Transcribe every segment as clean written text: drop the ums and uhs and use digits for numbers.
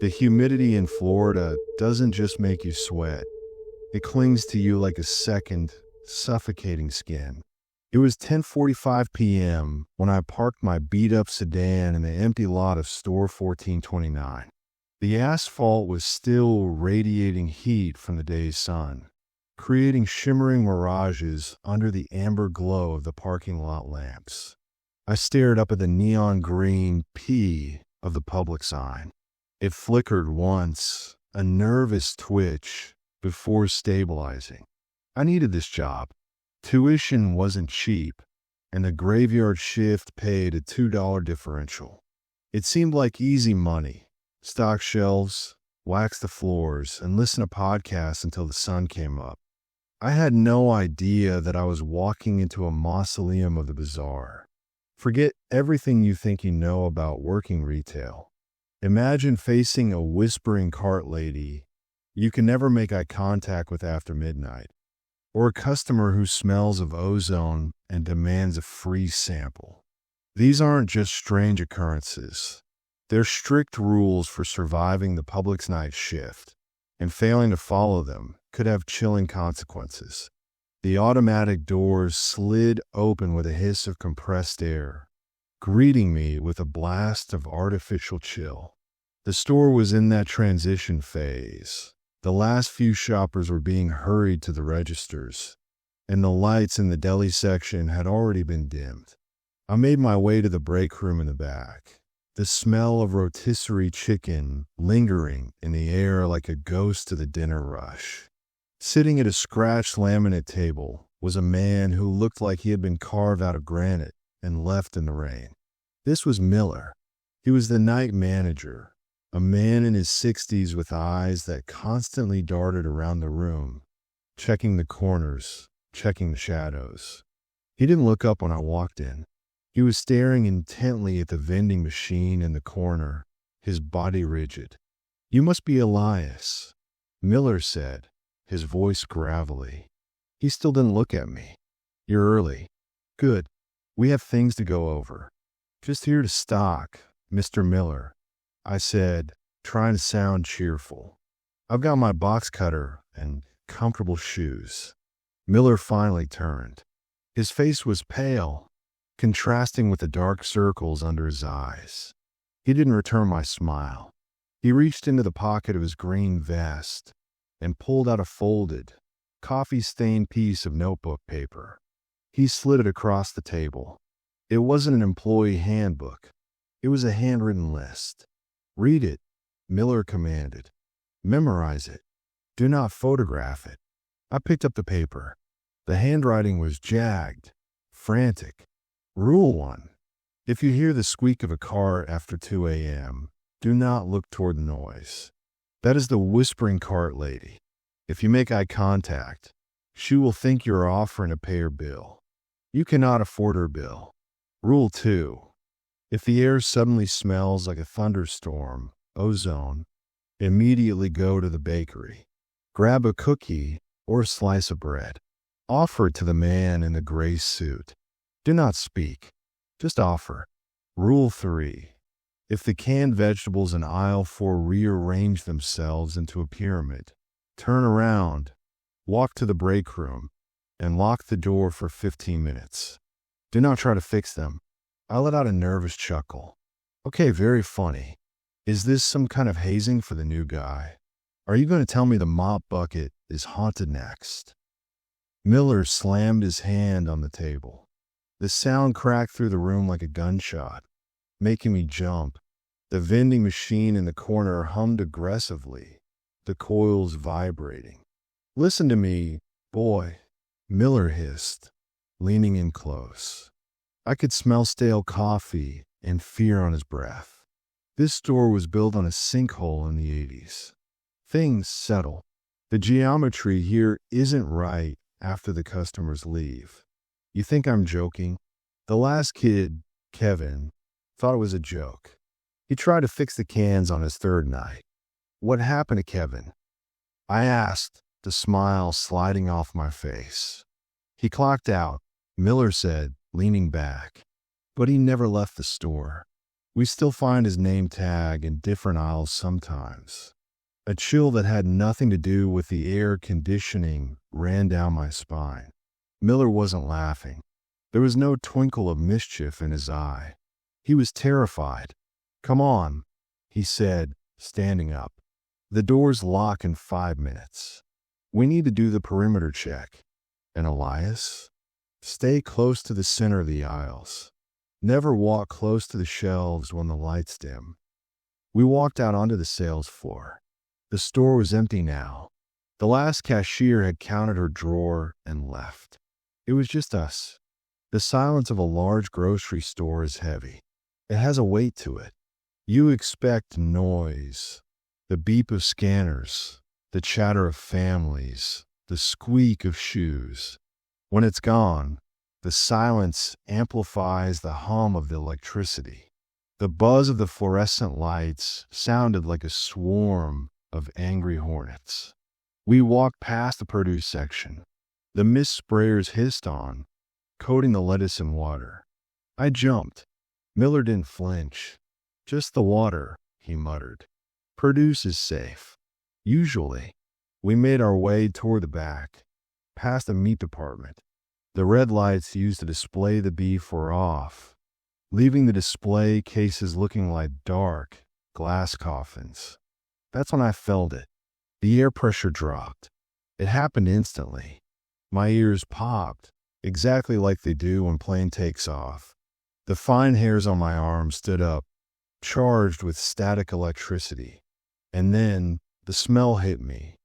The humidity in Florida doesn't just make you sweat. It clings to you like a second, suffocating skin. It was 10:45 p.m. when I parked my beat-up sedan in the empty lot of store 1429. The asphalt was still radiating heat from the day's sun, creating shimmering mirages under the amber glow of the parking lot lamps. I stared up at the neon green P of the Publix sign. It flickered once, a nervous twitch, before stabilizing. I needed this job. Tuition wasn't cheap, and the graveyard shift paid a $2 differential. It seemed like easy money. Stock shelves, wax the floors, and listen to podcasts until the sun came up. I had no idea that I was walking into a mausoleum of the bizarre. Forget everything you think you know about working retail. Imagine facing a whispering cart lady you can never make eye contact with after midnight, or a customer who smells of ozone and demands a free sample. These aren't just strange occurrences. They're strict rules for surviving the Publix night shift, and failing to follow them could have chilling consequences. The automatic doors slid open with a hiss of compressed air, greeting me with a blast of artificial chill. The store was in that transition phase. The last few shoppers were being hurried to the registers, and the lights in the deli section had already been dimmed. I made my way to the break room in the back, the smell of rotisserie chicken lingering in the air like a ghost of the dinner rush. Sitting at a scratched laminate table was a man who looked like he had been carved out of granite and left in the rain. This was Miller. He was the night manager, a man in his 60s with eyes that constantly darted around the room, checking the corners, checking the shadows. He didn't look up when I walked in. He was staring intently at the vending machine in the corner, his body rigid. "You must be Elias," Miller said, his voice gravelly. He still didn't look at me. "You're early. Good. We have things to go over." "Just here to stock, Mr. Miller," I said, trying to sound cheerful. "I've got my box cutter and comfortable shoes." Miller finally turned. His face was pale, contrasting with the dark circles under his eyes. He didn't return my smile. He reached into the pocket of his green vest and pulled out a folded, coffee-stained piece of notebook paper. He slid it across the table. It wasn't an employee handbook. It was a handwritten list. "Read it," Miller commanded. "Memorize it. Do not photograph it." I picked up the paper. The handwriting was jagged, frantic. Rule 1. If you hear the squeak of a car after 2 a.m., do not look toward the noise. That is the whispering cart lady. If you make eye contact, she will think you are offering to pay her bill. You cannot afford her bill. Rule 2. If the air suddenly smells like a thunderstorm, ozone, immediately go to the bakery. Grab a cookie or a slice of bread. Offer it to the man in the gray suit. Do not speak. Just offer. Rule 3. If the canned vegetables in aisle 4 rearrange themselves into a pyramid, turn around, walk to the break room, and lock the door for 15 minutes. Do not try to fix them. I let out a nervous chuckle. Okay, very funny. Is this some kind of hazing for the new guy? Are you going to tell me the mop bucket is haunted next? Miller slammed his hand on the table. The sound cracked through the room like a gunshot, making me jump. The vending machine in the corner hummed aggressively, the coils vibrating. "Listen to me, boy," Miller hissed, leaning in close. I could smell stale coffee and fear on his breath. This store was built on a sinkhole in the 80s. Things settle. The geometry here isn't right after the customers leave. You think I'm joking? The last kid, Kevin, thought it was a joke. He tried to fix the cans on his third night. "What happened to Kevin?" I asked, the smile sliding off my face. "He clocked out," Miller said, leaning back. "But he never left the store. We still find his name tag in different aisles sometimes. A chill that had nothing to do with the air conditioning ran down my spine. Miller wasn't laughing. There was no twinkle of mischief in his eye. He was terrified. "Come on," he said, standing up. "The doors lock in 5 minutes. We need to do the perimeter check. And Elias? Stay close to the center of the aisles. Never walk close to the shelves when the lights dim." We walked out onto the sales floor. The store was empty now. The last cashier had counted her drawer and left. It was just us. The silence of a large grocery store is heavy. It has a weight to it. You expect noise, the beep of scanners, the chatter of families, the squeak of shoes. When it's gone, the silence amplifies the hum of the electricity. The buzz of the fluorescent lights sounded like a swarm of angry hornets. We walked past the produce section. The mist sprayers hissed on, coating the lettuce in water. I jumped. Miller didn't flinch. "Just the water," he muttered. "Produce is safe. Usually." We made our way toward the back, past the meat department. The red lights used to display the beef were off, leaving the display cases looking like dark glass coffins. That's when I felt it. The air pressure dropped. It happened instantly. My ears popped, exactly like they do when plane takes off. The fine hairs on my arms stood up, charged with static electricity. And then the smell hit me.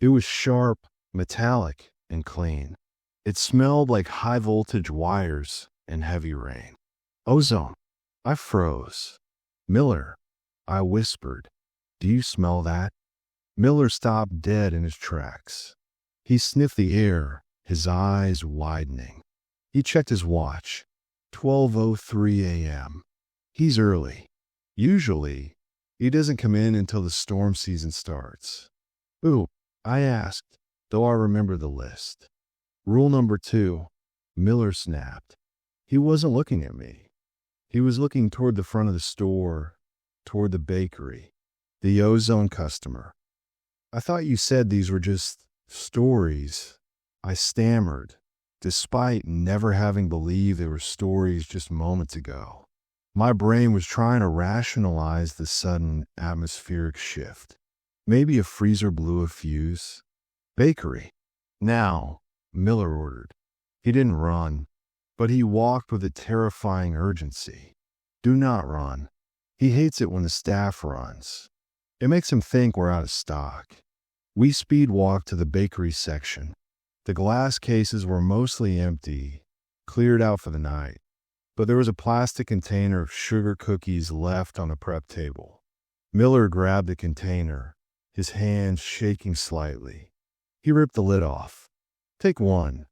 It was sharp, metallic, and clean. It smelled like high-voltage wires and heavy rain. Ozone. I froze. "Miller," I whispered, "do you smell that?" Miller stopped dead in his tracks. He sniffed the air, his eyes widening. He checked his watch. 12:03 a.m. He's early. Usually, he doesn't come in until the storm season starts. "Ooh," I asked, though I remember the list. "Rule number 2, Miller snapped. He wasn't looking at me. He was looking toward the front of the store, toward the bakery, the ozone customer. "I thought you said these were just stories," I stammered, despite never having believed they were stories just moments ago. My brain was trying to rationalize the sudden atmospheric shift. Maybe a freezer blew a fuse. "Bakery. Now," Miller ordered. He didn't run, but he walked with a terrifying urgency. "Do not run." He hates it when the staff runs. It makes him think we're out of stock. We speed walked to the bakery section. The glass cases were mostly empty, cleared out for the night, but there was a plastic container of sugar cookies left on the prep table. Miller grabbed the container, his hands shaking slightly. He ripped the lid off. "Take one,"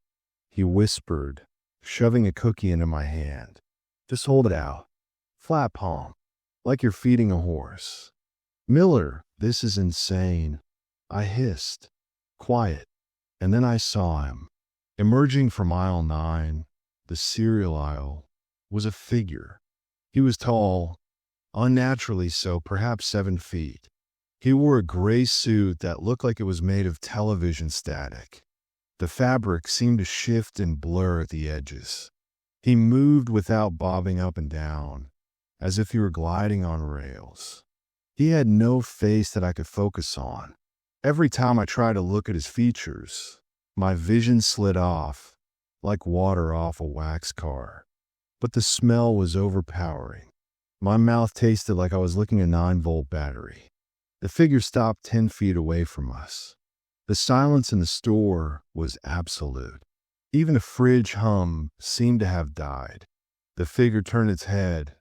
he whispered, shoving a cookie into my hand. "Just hold it out. Flat palm, like you're feeding a horse." "Miller, this is insane," I hissed. "Quiet." And then I saw him. Emerging from aisle 9, the cereal aisle, was a figure. He was tall, unnaturally so, perhaps 7 feet. He wore a gray suit that looked like it was made of television static. The fabric seemed to shift and blur at the edges. He moved without bobbing up and down, as if he were gliding on rails. He had no face that I could focus on. Every time I tried to look at his features, my vision slid off, like water off a wax car. But the smell was overpowering. My mouth tasted like I was licking a 9-volt battery. The figure stopped 10 feet away from us. The silence in the store was absolute. Even the fridge hum seemed to have died. The figure turned its head,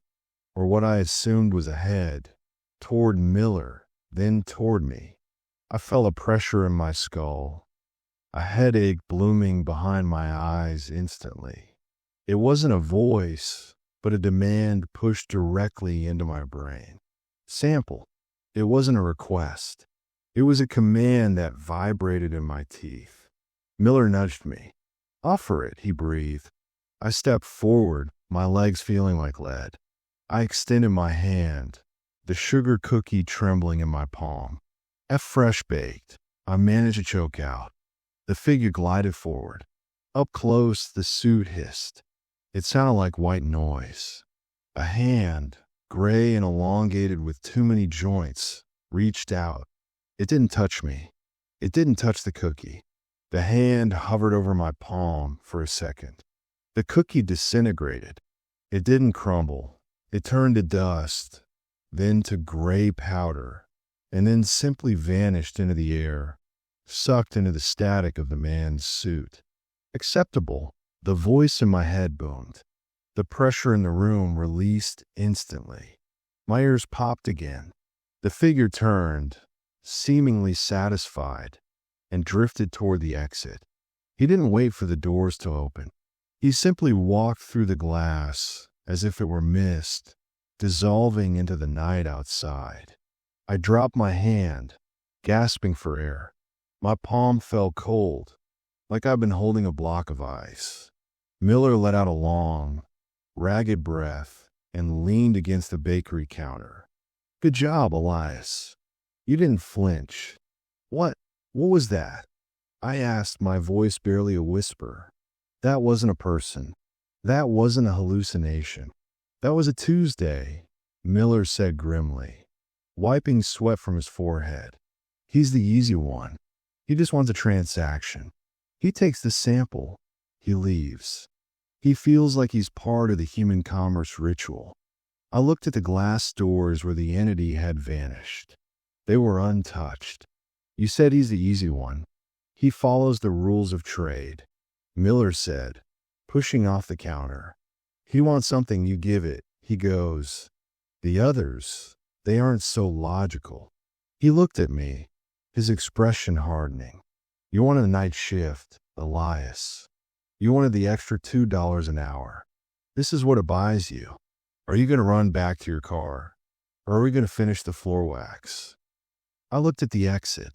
or what I assumed was a head, toward Miller, then toward me. I felt a pressure in my skull, a headache blooming behind my eyes instantly. It wasn't a voice, but a demand pushed directly into my brain. Sample. It wasn't a request. It was a command that vibrated in my teeth. Miller nudged me. "Offer it," he breathed. I stepped forward, my legs feeling like lead. I extended my hand, the sugar cookie trembling in my palm. Fresh baked. I managed to choke out. The figure glided forward. Up close, the suit hissed. It sounded like white noise. A hand, gray and elongated with too many joints, reached out. It didn't touch me. It didn't touch the cookie. The hand hovered over my palm for a second. The cookie disintegrated. It didn't crumble. It turned to dust, then to gray powder, and then simply vanished into the air, sucked into the static of the man's suit. Acceptable. The voice in my head boomed. The pressure in the room released instantly. My ears popped again. The figure turned, seemingly satisfied, and drifted toward the exit. He didn't wait for the doors to open. He simply walked through the glass as if it were mist, dissolving into the night outside. I dropped my hand, gasping for air. My palm felt cold, like I'd been holding a block of ice. Miller let out a long, ragged breath and leaned against the bakery counter. Good job, Elias. You didn't flinch. What was that? I asked, my voice barely a whisper. That wasn't a person. That wasn't a hallucination. That was a Tuesday, Miller said grimly, wiping sweat from his forehead. He's the easy one. He just wants a transaction. He takes the sample. He leaves. He feels like he's part of the human commerce ritual. I looked at the glass doors where the entity had vanished. They were untouched. You said he's the easy one. He follows the rules of trade, Miller said, pushing off the counter. He wants something, you give it. He goes. The others, they aren't so logical. He looked at me, his expression hardening. You wanted a night shift, Elias. You wanted the extra $2 an hour. This is what it buys you. Are you going to run back to your car? Or are we going to finish the floor wax? I looked at the exit.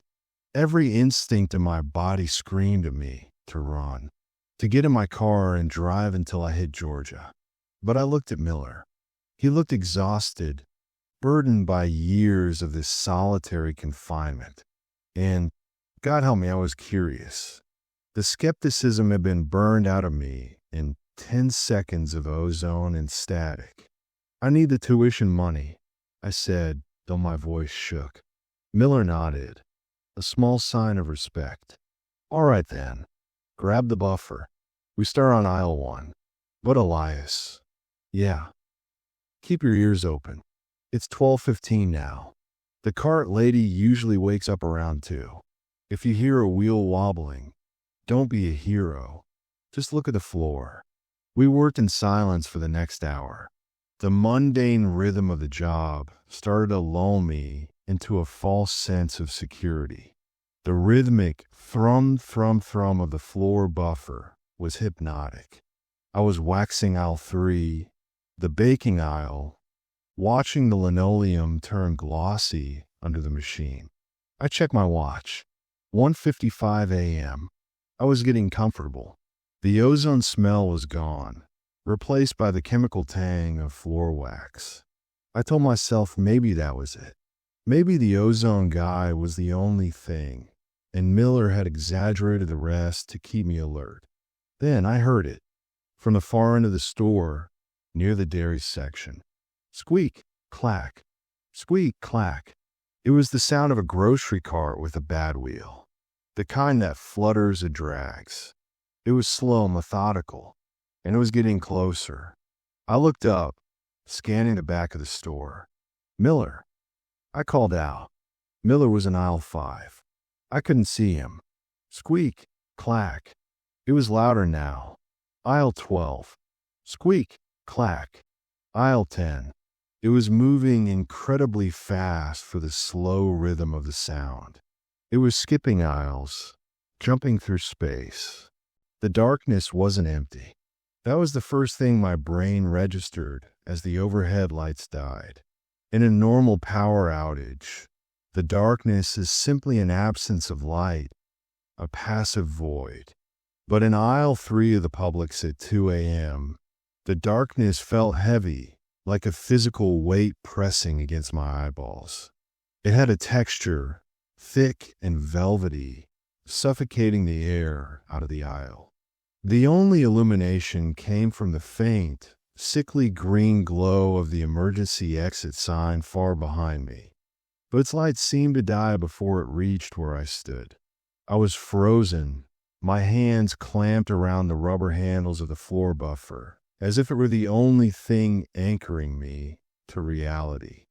Every instinct in my body screamed at me to run, to get in my car and drive until I hit Georgia. But I looked at Miller. He looked exhausted, burdened by years of this solitary confinement. And, God help me, I was curious. The skepticism had been burned out of me in 10 seconds of ozone and static. I need the tuition money, I said, though my voice shook. Miller nodded, a small sign of respect. All right then, grab the buffer. We start on aisle 1. But Elias, yeah, keep your ears open. It's 12:15 now. The cart lady usually wakes up around 2. If you hear a wheel wobbling, don't be a hero. Just look at the floor. We worked in silence for the next hour. The mundane rhythm of the job started to lull me into a false sense of security. The rhythmic thrum, thrum, thrum of the floor buffer was hypnotic. I was waxing aisle 3, the baking aisle, watching the linoleum turn glossy under the machine. I checked my watch. 1:55 a.m. I was getting comfortable. The ozone smell was gone, replaced by the chemical tang of floor wax. I told myself maybe that was it. Maybe the ozone guy was the only thing, and Miller had exaggerated the rest to keep me alert. Then I heard it, from the far end of the store, near the dairy section. Squeak, clack, squeak, clack. It was the sound of a grocery cart with a bad wheel, the kind that flutters and drags. It was slow, methodical, and it was getting closer. I looked up, scanning the back of the store. Miller. I called out. Miller was in aisle 5. I couldn't see him. Squeak, clack. It was louder now. Aisle 12. Squeak, clack. Aisle 10. It was moving incredibly fast for the slow rhythm of the sound. It was skipping aisles, jumping through space. The darkness wasn't empty. That was the first thing my brain registered as the overhead lights died. In a normal power outage, the darkness is simply an absence of light, a passive void. But in aisle 3 of the Publix at 2 a.m., the darkness felt heavy, like a physical weight pressing against my eyeballs. It had a texture, thick and velvety, suffocating the air out of the aisle. The only illumination came from the faint, sickly green glow of the emergency exit sign far behind me. But its light seemed to die before it reached where I stood. I was frozen, my hands clamped around the rubber handles of the floor buffer, as if it were the only thing anchoring me to reality.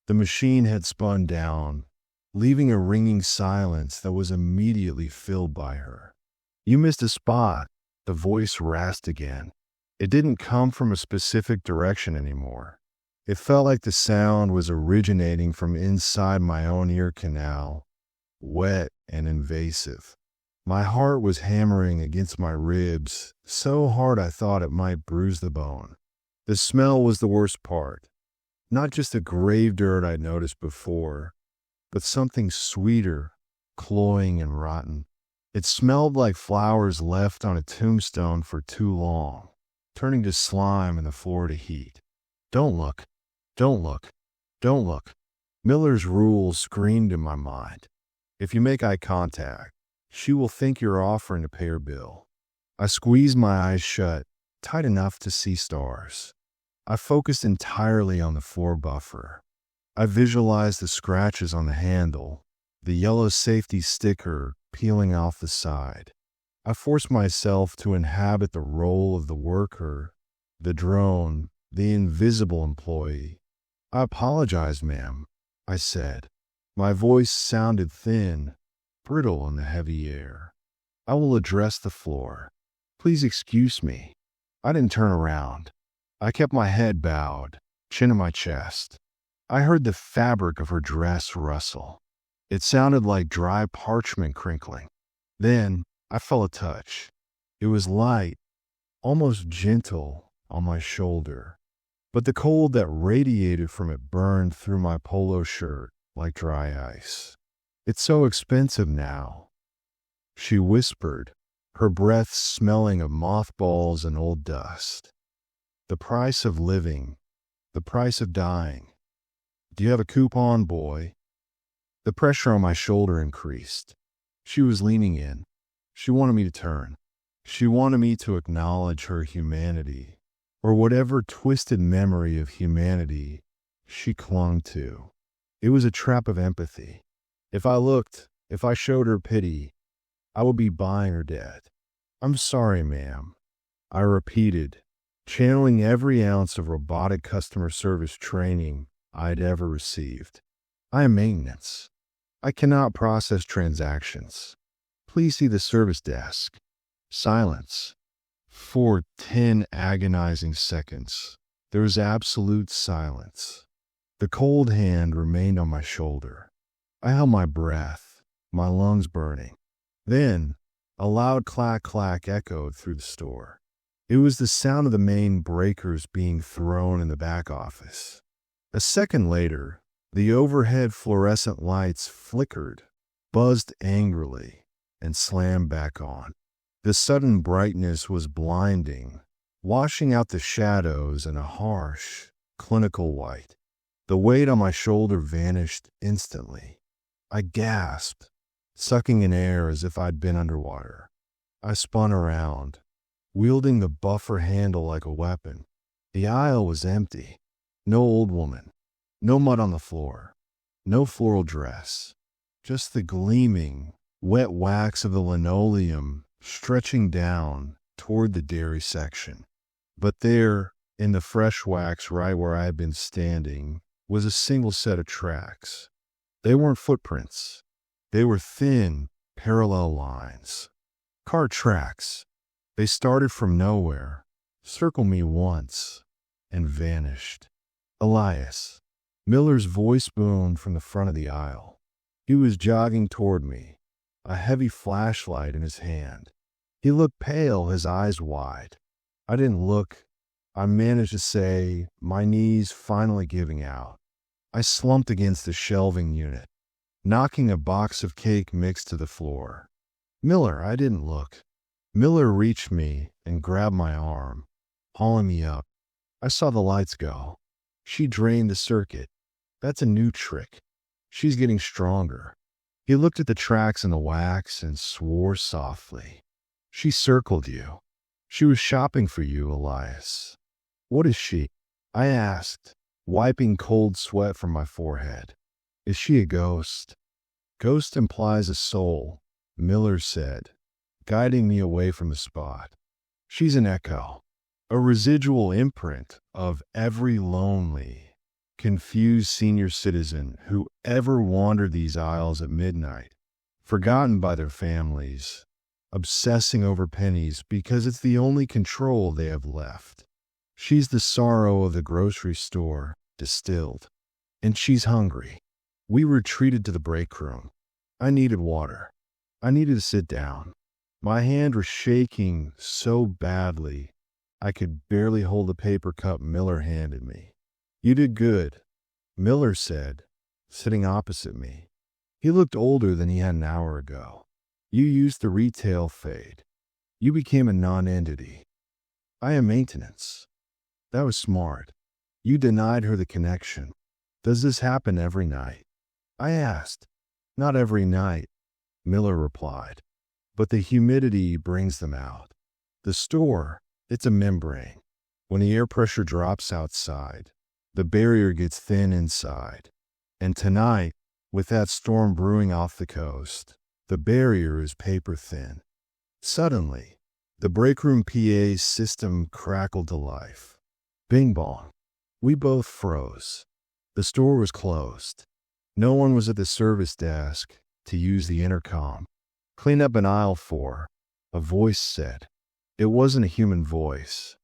The machine had spun down, leaving a ringing silence that was immediately filled by her. "You missed a spot," the voice rasped again. It didn't come from a specific direction anymore. It felt like the sound was originating from inside my own ear canal, wet and invasive. My heart was hammering against my ribs, so hard I thought it might bruise the bone. The smell was the worst part. Not just the grave dirt I'd noticed before, but something sweeter, cloying and rotten. It smelled like flowers left on a tombstone for too long, turning to slime in the Florida heat. "Don't look. Don't look. Don't look." Miller's rule screamed in my mind. If you make eye contact, she will think you're offering to pay her bill. I squeezed my eyes shut, tight enough to see stars. I focused entirely on the floor buffer. I visualized the scratches on the handle, the yellow safety sticker peeling off the side. I forced myself to inhabit the role of the worker, the drone, the invisible employee. "I apologize, ma'am," I said. My voice sounded thin, brittle in the heavy air. "I will address the floor. Please excuse me." I didn't turn around. I kept my head bowed, chin in my chest. I heard the fabric of her dress rustle. It sounded like dry parchment crinkling. Then I felt a touch. It was light, almost gentle, on my shoulder. But the cold that radiated from it burned through my polo shirt like dry ice. "It's so expensive now," she whispered, her breath smelling of mothballs and old dust. "The price of living, the price of dying. Do you have a coupon, boy?" The pressure on my shoulder increased. She was leaning in. She wanted me to turn. She wanted me to acknowledge her humanity, or whatever twisted memory of humanity she clung to. It was a trap of empathy. If I looked, if I showed her pity, I would be buying her dead. "I'm sorry, ma'am," I repeated, channeling every ounce of robotic customer service training I'd ever received. "I am maintenance. I cannot process transactions. Please see the service desk." Silence. For 10 agonizing seconds, there was absolute silence. The cold hand remained on my shoulder. I held my breath, my lungs burning. Then, a loud clack-clack echoed through the store. It was the sound of the main breakers being thrown in the back office. A second later, the overhead fluorescent lights flickered, buzzed angrily, and slammed back on. The sudden brightness was blinding, washing out the shadows in a harsh, clinical white. The weight on my shoulder vanished instantly. I gasped, sucking in air as if I'd been underwater. I spun around, wielding the buffer handle like a weapon. The aisle was empty. No old woman. No mud on the floor. No floral dress. Just the gleaming, wet wax of the linoleum stretching down toward the dairy section. But there, in the fresh wax right where I had been standing, was a single set of tracks. They weren't footprints. They were thin, parallel lines. Car tracks. They started from nowhere, circled me once, and vanished. "Elias." Miller's voice boomed from the front of the aisle. He was jogging toward me, a heavy flashlight in his hand. He looked pale, his eyes wide. I didn't look. I managed to say, my knees finally giving out. I slumped against the shelving unit, knocking a box of cake mix to the floor. "Miller," I didn't look. Miller reached me and grabbed my arm, hauling me up. I saw the lights go. She drained the circuit. That's a new trick. She's getting stronger. He looked at the tracks in the wax and swore softly. She circled you. She was shopping for you, Elias. What is she? I asked, wiping cold sweat from my forehead. Is she a ghost? Ghost implies a soul, Miller said, guiding me away from the spot. She's an echo, a residual imprint of every lonely, confused senior citizen who ever wandered these aisles at midnight, forgotten by their families, obsessing over pennies because it's the only control they have left. She's the sorrow of the grocery store, distilled. And she's hungry. We retreated to the break room. I needed water. I needed to sit down. My hand was shaking so badly, I could barely hold the paper cup Miller handed me. You did good, Miller said, sitting opposite me. He looked older than he had an hour ago. You used the retail fade. You became a non-entity. I am maintenance. That was smart. You denied her the connection. Does this happen every night? I asked. Not every night, Miller replied. But the humidity brings them out. The store, it's a membrane. When the air pressure drops outside, the barrier gets thin inside. And tonight, with that storm brewing off the coast, the barrier is paper thin. Suddenly, the breakroom PA's system crackled to life. Bing bong. We both froze. The store was closed. No one was at the service desk to use the intercom. Clean up in aisle 4, a voice said. It wasn't a human voice.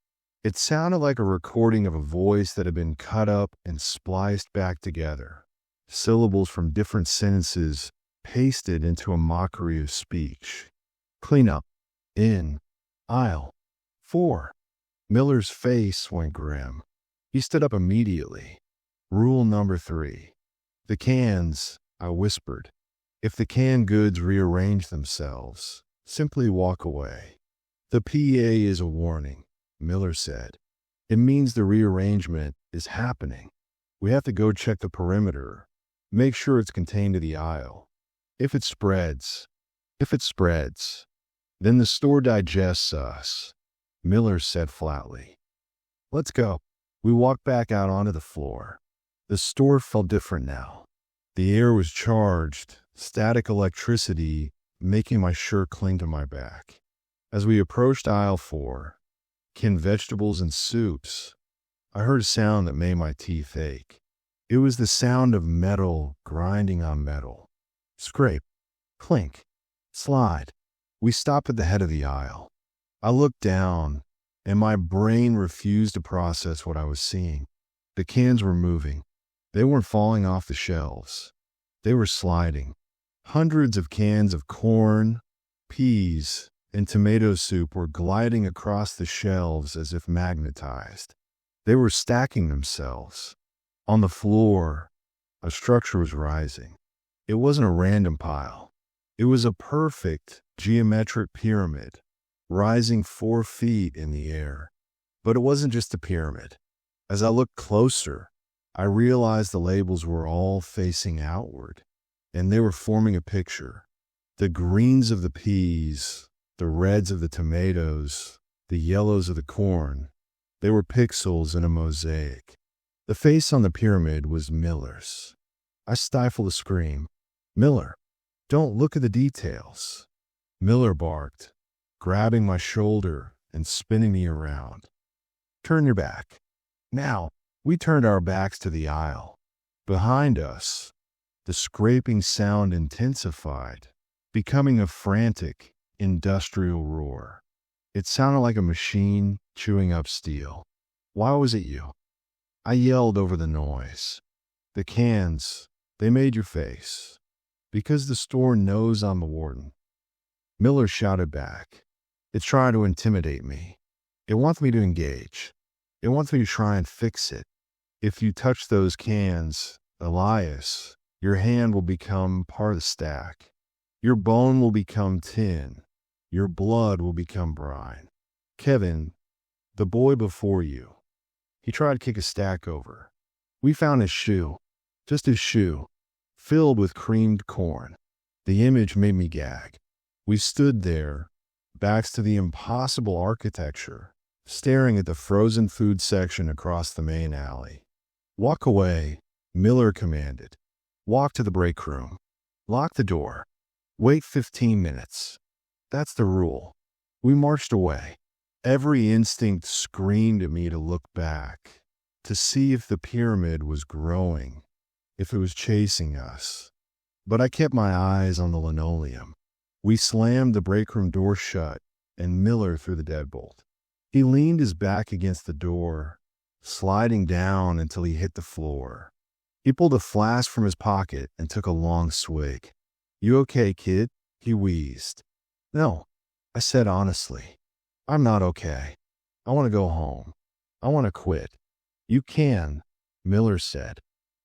It sounded like a recording of a voice that had been cut up and spliced back together. Syllables from different sentences pasted into a mockery of speech. Clean up. In. Aisle. 4. Miller's face went grim. He stood up immediately. Rule number 3. The cans, I whispered. If the canned goods rearrange themselves, simply walk away. The PA is a warning, Miller said. It means the rearrangement is happening. We have to go check the perimeter, make sure it's contained to the aisle. If it spreads, then the store digests us, Miller said flatly. Let's go. We walked back out onto the floor. The store felt different now. The air was charged, static electricity making my shirt cling to my back. As we approached aisle 4, canned vegetables and soups, I heard a sound that made my teeth ache. It was the sound of metal grinding on metal. Scrape, clink, slide. We stopped at the head of the aisle. I looked down, and my brain refused to process what I was seeing. The cans were moving. They weren't falling off the shelves. They were sliding. Hundreds of cans of corn, peas, and tomato soup were gliding across the shelves as if magnetized. They were stacking themselves. On the floor, a structure was rising. It wasn't a random pile. It was a perfect geometric pyramid, rising 4 feet in the air. But it wasn't just a pyramid. As I looked closer, I realized the labels were all facing outward, and they were forming a picture. The greens of the peas, the reds of the tomatoes, the yellows of the corn, they were pixels in a mosaic. The face on the pyramid was Miller's. I stifled a scream. Miller, don't look at the details. Miller barked, grabbing my shoulder and spinning me around. Turn your back. Now, we turned our backs to the aisle. Behind us, the scraping sound intensified, becoming a frantic, industrial roar. It sounded like a machine chewing up steel. Why was it you? I yelled over the noise. The cans, they made your face. Because the store knows I'm the warden. Miller shouted back. It's trying to intimidate me. It wants me to engage. It wants me to try and fix it. If you touch those cans, Elias, your hand will become part of the stack. Your bone will become tin. Your blood will become brine. Kevin, the boy before you, he tried to kick a stack over. We found his shoe, just his shoe, filled with creamed corn. The image made me gag. We stood there, backs to the impossible architecture, staring at the frozen food section across the main alley. "Walk away," Miller commanded. "Walk to the break room. Lock the door. Wait 15 minutes. That's the rule." We marched away. Every instinct screamed at me to look back, to see if the pyramid was growing, if it was chasing us. But I kept my eyes on the linoleum. We slammed the break room door shut, and Miller threw the deadbolt. He leaned his back against the door, sliding down until he hit the floor. He pulled a flask from his pocket and took a long swig. "You okay, kid?" he wheezed. "No," I said honestly. "I'm not okay. I want to go home. I want to quit." "You can," Miller said.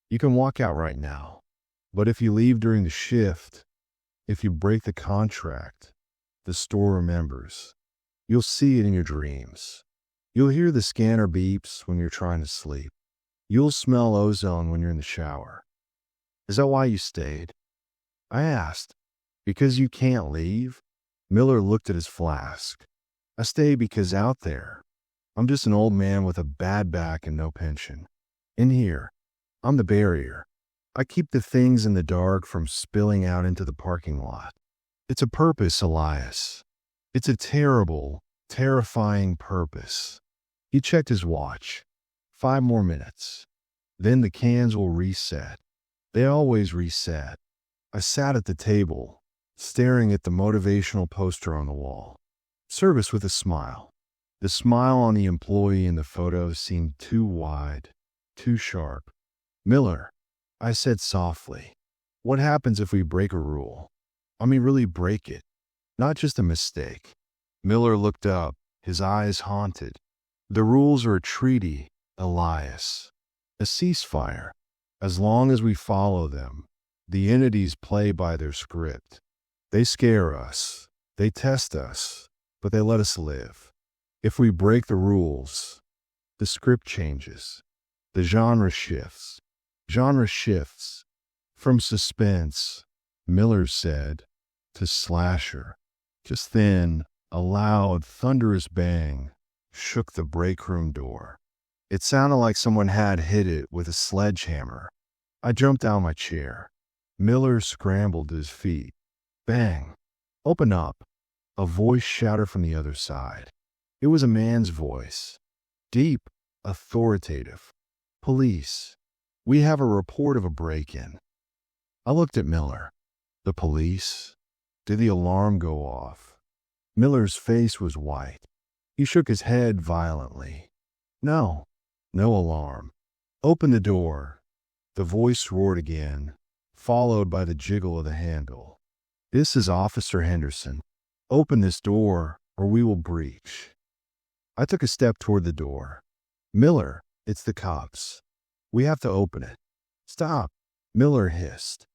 "You can walk out right now. But if you leave during the shift, if you break the contract, the store remembers. You'll see it in your dreams. You'll hear the scanner beeps when you're trying to sleep. You'll smell ozone when you're in the shower." "Is that why you stayed?" I asked. "Because you can't leave?" Miller looked at his flask. "I stay because out there, I'm just an old man with a bad back and no pension. In here, I'm the barrier. I keep the things in the dark from spilling out into the parking lot. It's a purpose, Elias. It's a terrible, terrifying purpose." He checked his watch. 5 more minutes. Then the cans will reset. They always reset. I sat at the table, staring at the motivational poster on the wall. Service with a smile. The smile on the employee in the photo seemed too wide, too sharp. "Miller," I said softly, "what happens if we break a rule? I mean, really break it. Not just a mistake." Miller looked up, his eyes haunted. "The rules are a treaty, Elias. A ceasefire. As long as we follow them, the entities play by their script. They scare us. They test us. But they let us live. If we break the rules, the script changes. The genre shifts. Genre shifts. From suspense," Miller said, "to slasher." Just then, a loud, thunderous bang shook the break room door. It sounded like someone had hit it with a sledgehammer. I jumped out of my chair. Miller scrambled to his feet. Bang! "Open up," a voice shouted from the other side. It was a man's voice. Deep, authoritative. "Police. We have a report of a break-in." I looked at Miller. "The police? Did the alarm go off?" Miller's face was white. He shook his head violently. "No. No alarm." "Open the door." The voice roared again, followed by the jiggle of the handle. "This is Officer Henderson. Open this door, or we will breach." I took a step toward the door. "Miller, it's the cops. We have to open it." "Stop," Miller hissed.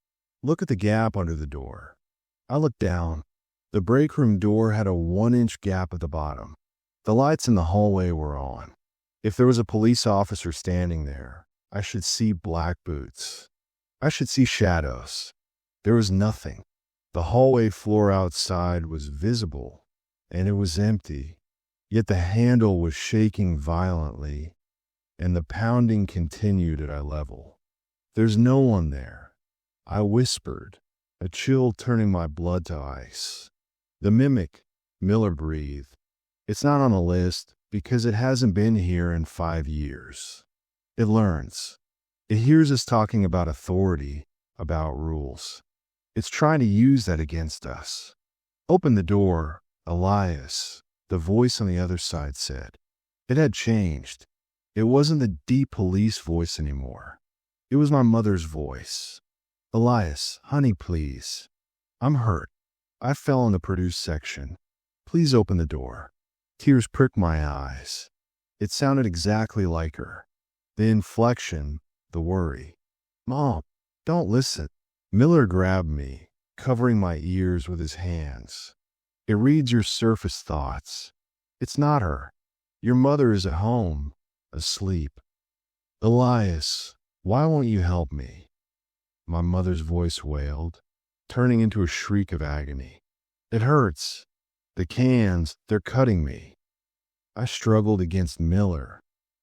"Look at the gap under the door." I looked down. The break room door had a 1-inch gap at the bottom. The lights in the hallway were on. If there was a police officer standing there, I should see black boots. I should see shadows. There was nothing. The hallway floor outside was visible, and it was empty. Yet the handle was shaking violently, and the pounding continued at eye level. "There's no one there," I whispered, a chill turning my blood to ice. "The mimic," Miller breathed. "It's not on the list because it hasn't been here in 5 years. It learns. It hears us talking about authority, about rules. It's trying to use that against us." "Open the door, Elias," the voice on the other side said. It had changed. It wasn't the deep police voice anymore. It was my mother's voice. "Elias, honey, please. I'm hurt. I fell in the produce section. Please open the door." Tears pricked my eyes. It sounded exactly like her. The inflection, the worry. "Mom, don't listen." Miller grabbed me, covering my ears with his hands. "It reads your surface thoughts. It's not her. Your mother is at home, asleep." "Elias," Why won't you help me? My mother's voice wailed, turning into a shriek of agony. It hurts. The cans, they're cutting me. I struggled against Miller,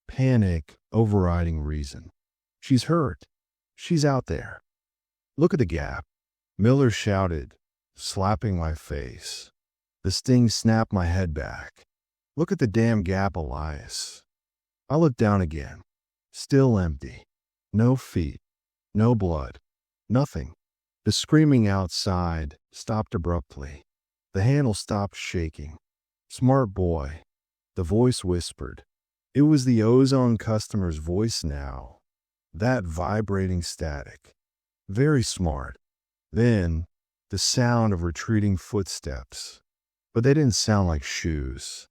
panic overriding reason. She's hurt. She's out there. Look at the gap. Miller shouted, slapping my face. The sting snapped my head back. Look at the damn gap, Elias. I looked down again. Still empty. No feet. No blood. Nothing. The screaming outside stopped abruptly. The handle stopped shaking. Smart boy. The voice whispered. It was the ozone customer's voice now. That vibrating static. Very smart. Then, the sound of retreating footsteps. But they didn't sound like shoes.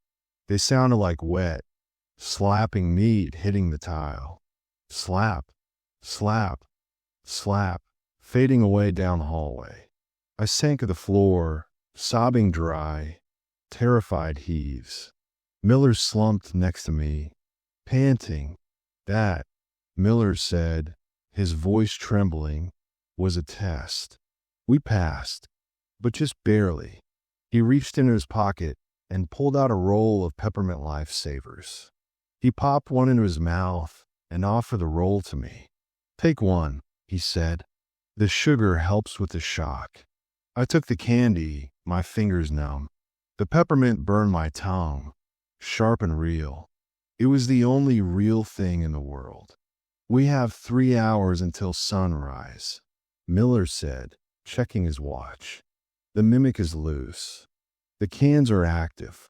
They sounded like wet, slapping meat hitting the tile. Slap, slap, slap, fading away down the hallway. I sank to the floor, sobbing dry, terrified heaves. Miller slumped next to me, panting. That, Miller said, his voice trembling, was a test. We passed, but just barely. He reached into his pocket and pulled out a roll of peppermint lifesavers. He popped one into his mouth and offered the roll to me. Take one, he said. The sugar helps with the shock. I took the candy, my fingers numb. The peppermint burned my tongue, sharp and real. It was the only real thing in the world. We have 3 hours until sunrise, Miller said, checking his watch. The mimic is loose. The cans are active,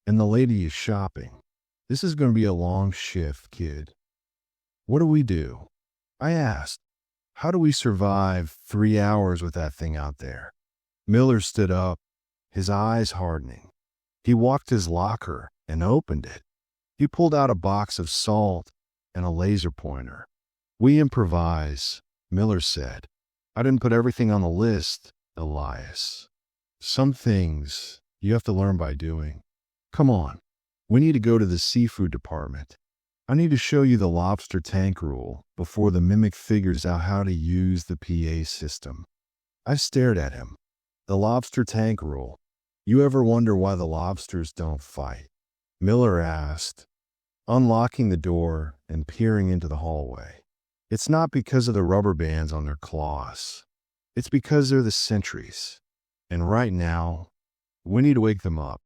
and the lady is shopping. This is going to be a long shift, kid. What do we do? I asked. How do we survive 3 hours with that thing out there? Miller stood up, his eyes hardening. He walked to his locker and opened it. He pulled out a box of salt and a laser pointer. We improvise, Miller said. I didn't put everything on the list, Elias. Some things you have to learn by doing. Come on, we need to go to the seafood department. I need to show you the lobster tank rule before the mimic figures out how to use the PA system. I stared at him. The lobster tank rule. You ever wonder why the lobsters don't fight? Miller asked, unlocking the door and peering into the hallway. It's not because of the rubber bands on their claws. It's because they're the sentries. And right now, we need to wake them up.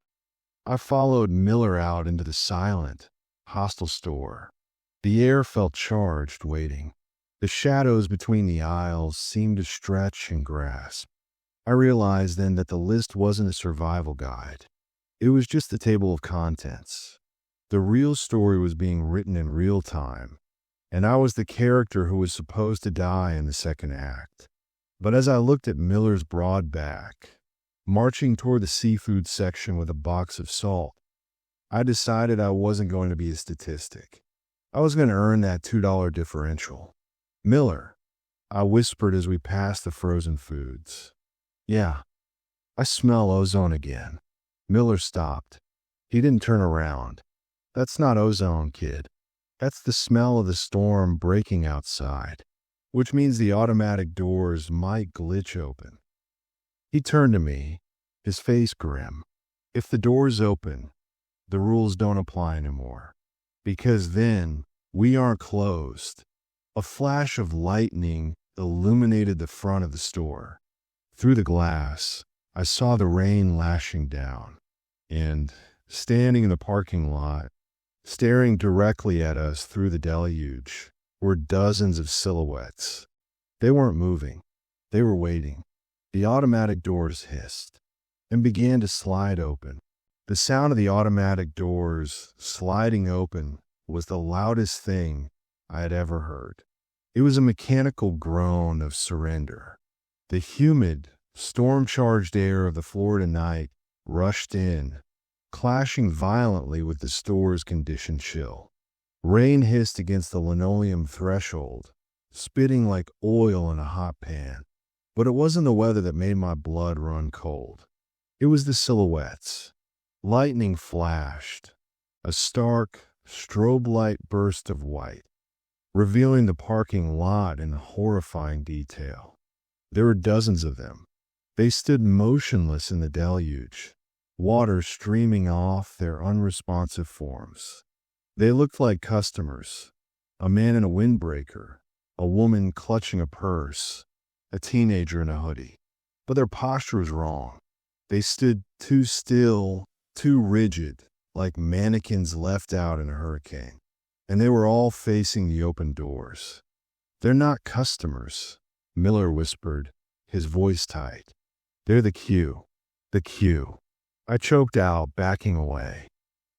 I followed Miller out into the silent, hostile store. The air felt charged, waiting. The shadows between the aisles seemed to stretch and grasp. I realized then that the list wasn't a survival guide. It was just a table of contents. The real story was being written in real time, and I was the character who was supposed to die in the second act. But as I looked at Miller's broad back, marching toward the seafood section with a box of salt, I decided I wasn't going to be a statistic. I was going to earn that $2 differential. Miller, I whispered as we passed the frozen foods. Yeah, I smell ozone again. Miller stopped. He didn't turn around. That's not ozone, kid. That's the smell of the storm breaking outside, which means the automatic doors might glitch open. He turned to me, his face grim. If the doors open, the rules don't apply anymore, because then we aren't closed. A flash of lightning illuminated the front of the store. Through the glass, I saw the rain lashing down, and, standing in the parking lot, staring directly at us through the deluge, were dozens of silhouettes. They weren't moving. They were waiting. The automatic doors hissed and began to slide open. The sound of the automatic doors sliding open was the loudest thing I had ever heard. It was a mechanical groan of surrender. The humid, storm-charged air of the Florida night rushed in, clashing violently with the store's conditioned chill. Rain hissed against the linoleum threshold, spitting like oil in a hot pan. But it wasn't the weather that made my blood run cold. It was the silhouettes. Lightning flashed, a stark, strobe light burst of white. revealing the parking lot in horrifying detail. There were dozens of them. They stood motionless in the deluge, water streaming off their unresponsive forms. They looked like customers, a man in a windbreaker, a woman clutching a purse, a teenager in a hoodie. But their posture was wrong. They stood too still, too rigid, like mannequins left out in a hurricane. And they were all facing the open doors. "They're not customers," Miller whispered, his voice tight. "They're the queue. The queue." I choked out, backing away.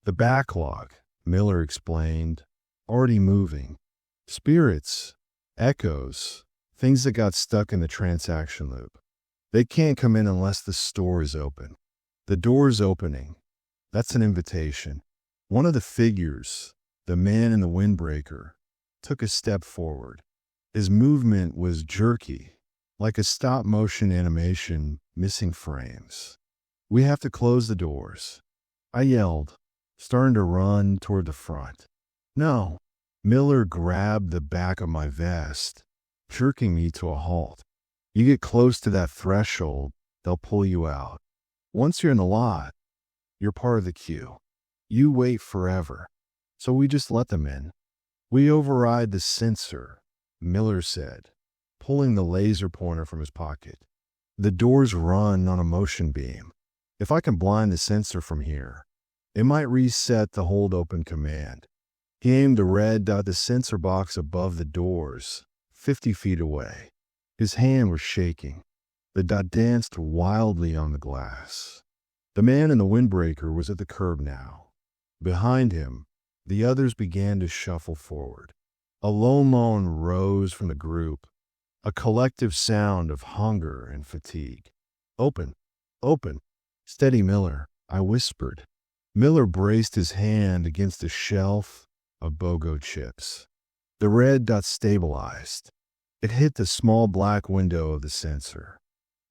"The backlog," Miller explained, "already moving. Spirits, echoes, things that got stuck in the transaction loop. They can't come in unless the store is open. The door's opening. That's an invitation." One of the figures, the man in the windbreaker, took a step forward. His movement was jerky, like a stop-motion animation missing frames. "We have to close the doors," I yelled, starting to run toward the front. "No." Miller grabbed the back of my vest, jerking me to a halt. "You get close to that threshold, they'll pull you out. Once you're in the lot, you're part of the queue. You wait forever. So we just let them in. We override the sensor," Miller said, pulling the laser pointer from his pocket. "The doors run on a motion beam. If I can blind the sensor from here, it might reset the hold open command." He aimed a red dot at the sensor box above the doors, 50 feet away. His hand was shaking. The dot danced wildly on the glass. The man in the windbreaker was at the curb now. Behind him, the others began to shuffle forward. A low moan rose from the group, a collective sound of hunger and fatigue. "Open, open, steady, Miller," I whispered. Miller braced his hand against a shelf of BOGO chips. The red dot stabilized. It hit the small black window of the sensor.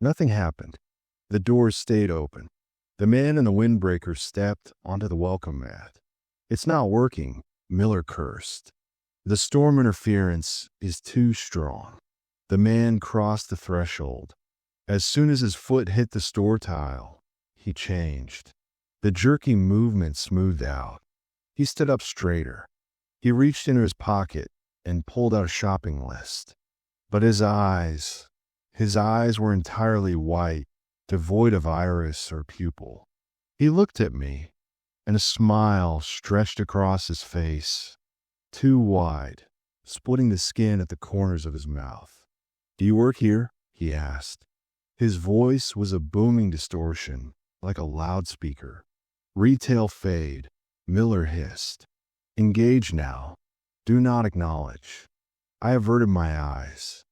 Nothing happened. The doors stayed open. The man in the windbreaker stepped onto the welcome mat. "It's not working," Miller cursed. "The storm interference is too strong." The man crossed the threshold. As soon as his foot hit the store tile, he changed. The jerky movement smoothed out. He stood up straighter. He reached into his pocket and pulled out a shopping list. But his eyes were entirely white, devoid of iris or pupil. He looked at me, and a smile stretched across his face, too wide, splitting the skin at the corners of his mouth. "Do you work here?" he asked. His voice was a booming distortion, like a loudspeaker. "Retail fade," Miller hissed. "Engage now. Do not acknowledge." I averted my eyes.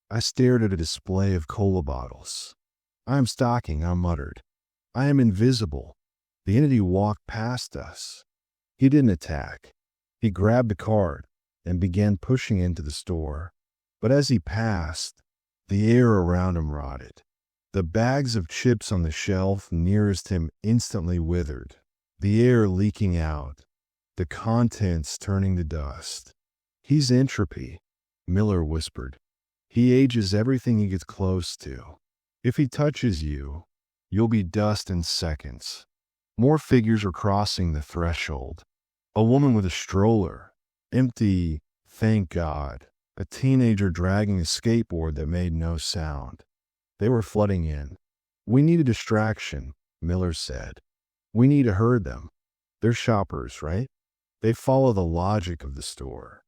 I stared at a display of cola bottles. "I am stocking," I muttered. "I am invisible." The entity walked past us. He didn't attack. He grabbed the cart and began pushing into the store. But as he passed, the air around him rotted. The bags of chips on the shelf nearest him instantly withered, the air leaking out, the contents turning to dust. "He's entropy," Miller whispered. "He ages everything he gets close to. If he touches you, you'll be dust in seconds." More figures were crossing the threshold. A woman with a stroller, empty, thank God. A teenager dragging a skateboard that made no sound. They were flooding in. "We need a distraction," Miller said. "We need to herd them. They're shoppers, right? They follow the logic of the store."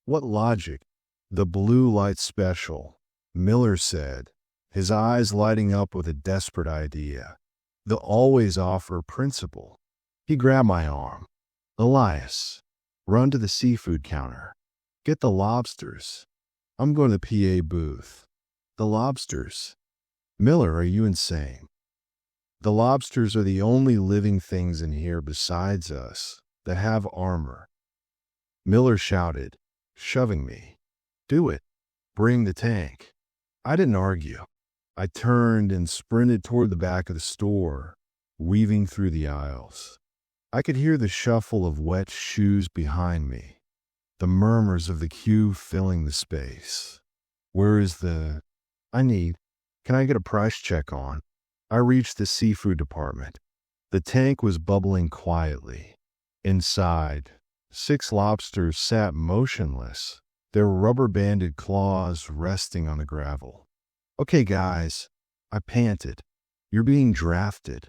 "What logic?" "The blue light special," Miller said, his eyes lighting up with a desperate idea. "The always offer principle." He grabbed my arm. "Elias, run to the seafood counter. Get the lobsters. I'm going to the PA booth." "The lobsters?" "Miller, are you insane? The lobsters are the only living things in here besides us that have armor." Miller shouted, shoving me. "Do it. Bring the tank." I didn't argue. I turned and sprinted toward the back of the store, weaving through the aisles. I could hear the shuffle of wet shoes behind me. the murmurs of the queue filling the space. Where is the... Can I get a price check on? I reached the seafood department. The tank was bubbling quietly. Inside, 6 lobsters sat motionless, their rubber-banded claws resting on the gravel. Okay, guys, I panted. You're being drafted.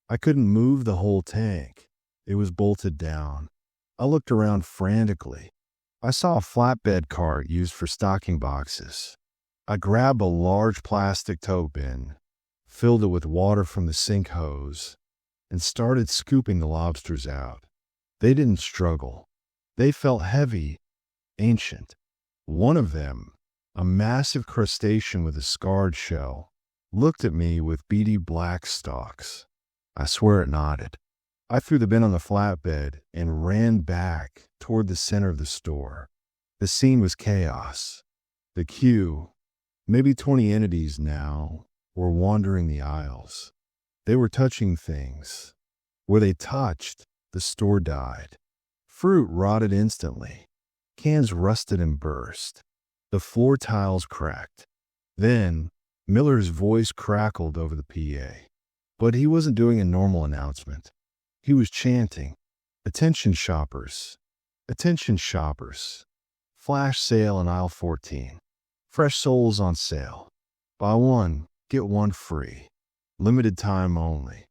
I couldn't move the whole tank. It was bolted down. I looked around frantically. I saw a flatbed cart used for stocking boxes. I grabbed a large plastic tote bin, filled it with water from the sink hose, and started scooping the lobsters out. They didn't struggle. They felt heavy, ancient. One of them, a massive crustacean with a scarred shell, looked at me with beady black stalks. I swear it nodded. I threw the bin on the flatbed and ran back toward the center of the store. The scene was chaos. The queue, maybe 20 entities now, were wandering the aisles. They were touching things. Where they touched, the store died. Fruit rotted instantly. Cans rusted and burst. The floor tiles cracked. Then, Miller's voice crackled over the PA. But he wasn't doing a normal announcement. He was chanting, "Attention shoppers. Attention shoppers. Flash sale in aisle 14. Fresh soles on sale. Buy one, get one free. Limited time only."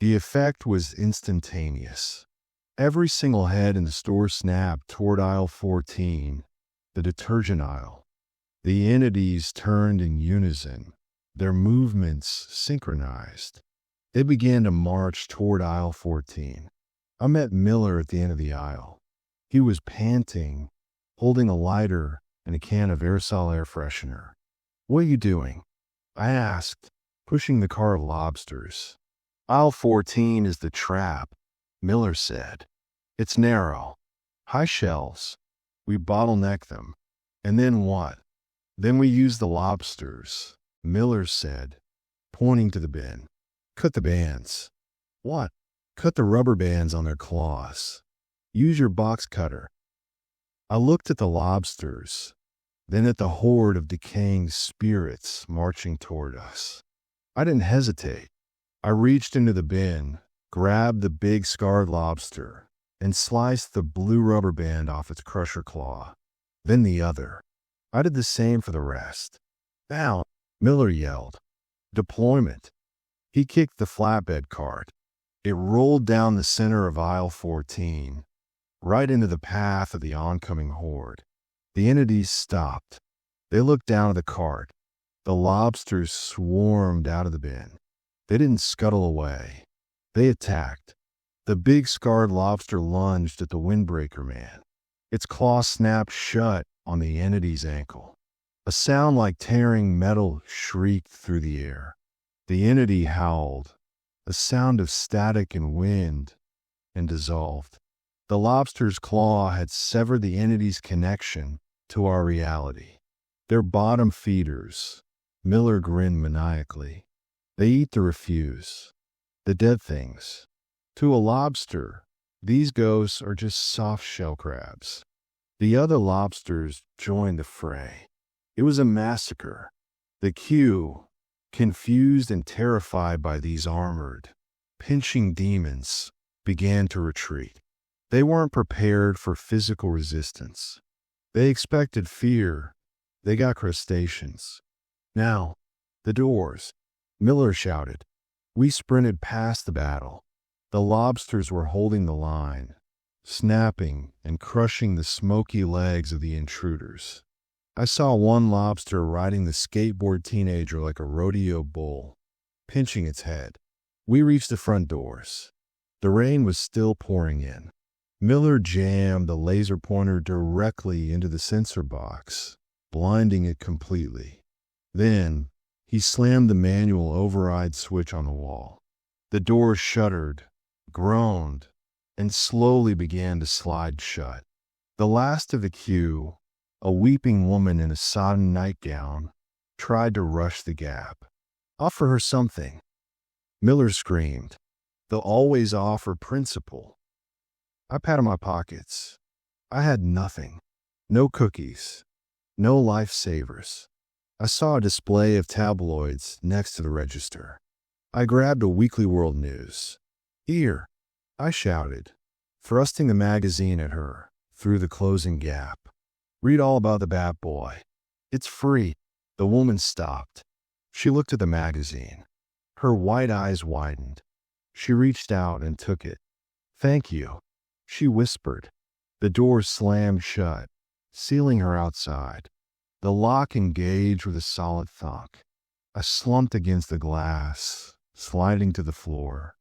The effect was instantaneous. Every single head in the store snapped toward aisle 14, the detergent aisle. The entities turned in unison, their movements synchronized. They began to march toward aisle 14. I met Miller at the end of the aisle. He was panting, holding a lighter and a can of aerosol air freshener. "What are you doing?" I asked, pushing the car of lobsters. "Aisle 14 is the trap," Miller said. "It's narrow. High shelves. We bottleneck them. And then what?" "Then we use the lobsters," Miller said, pointing to the bin. "Cut the bands." "What?" "Cut the rubber bands on their claws. Use your box cutter." I looked at the lobsters, then at the horde of decaying spirits marching toward us. I didn't hesitate. I reached into the bin, grabbed the big scarred lobster, and sliced the blue rubber band off its crusher claw. Then the other. I did the same for the rest. "Down!" Miller yelled. "Deployment." He kicked the flatbed cart. It rolled down the center of aisle 14, right into the path of the oncoming horde. The entities stopped. They looked down at the cart. The lobsters swarmed out of the bin. They didn't scuttle away. They attacked. The big scarred lobster lunged at the windbreaker man. Its claw snapped shut on the entity's ankle. A sound like tearing metal shrieked through the air. The entity howled, a sound of static and wind, and dissolved. The lobster's claw had severed the entity's connection to our reality. They're bottom feeders. Miller grinned maniacally. They eat the refuse, the dead things. To a lobster, these ghosts are just soft shell crabs. The other lobsters joined the fray. It was a massacre. The queue, confused and terrified by these armored, pinching demons, began to retreat. They weren't prepared for physical resistance. They expected fear. They got crustaceans. "Now, the doors," Miller shouted. We sprinted past the battle. The lobsters were holding the line, snapping and crushing the smoky legs of the intruders. I saw one lobster riding the skateboard teenager like a rodeo bull, pinching its head. We reached the front doors. The rain was still pouring in. Miller jammed the laser pointer directly into the sensor box, blinding it completely. Then, he slammed the manual override switch on the wall. The door shuddered, groaned, and slowly began to slide shut. The last of the queue, a weeping woman in a sodden nightgown, tried to rush the gap. "Offer her something," Miller screamed. "The always offer principle." I patted my pockets. I had nothing. No cookies. No lifesavers. I saw a display of tabloids next to the register. I grabbed a Weekly World News. "Here," I shouted, thrusting the magazine at her through the closing gap. "Read all about the bad boy. It's free." The woman stopped. She looked at the magazine. Her white eyes widened. She reached out and took it. "Thank you," she whispered. The door slammed shut, sealing her outside. The lock engaged with a solid thunk. I slumped against the glass, sliding to the floor.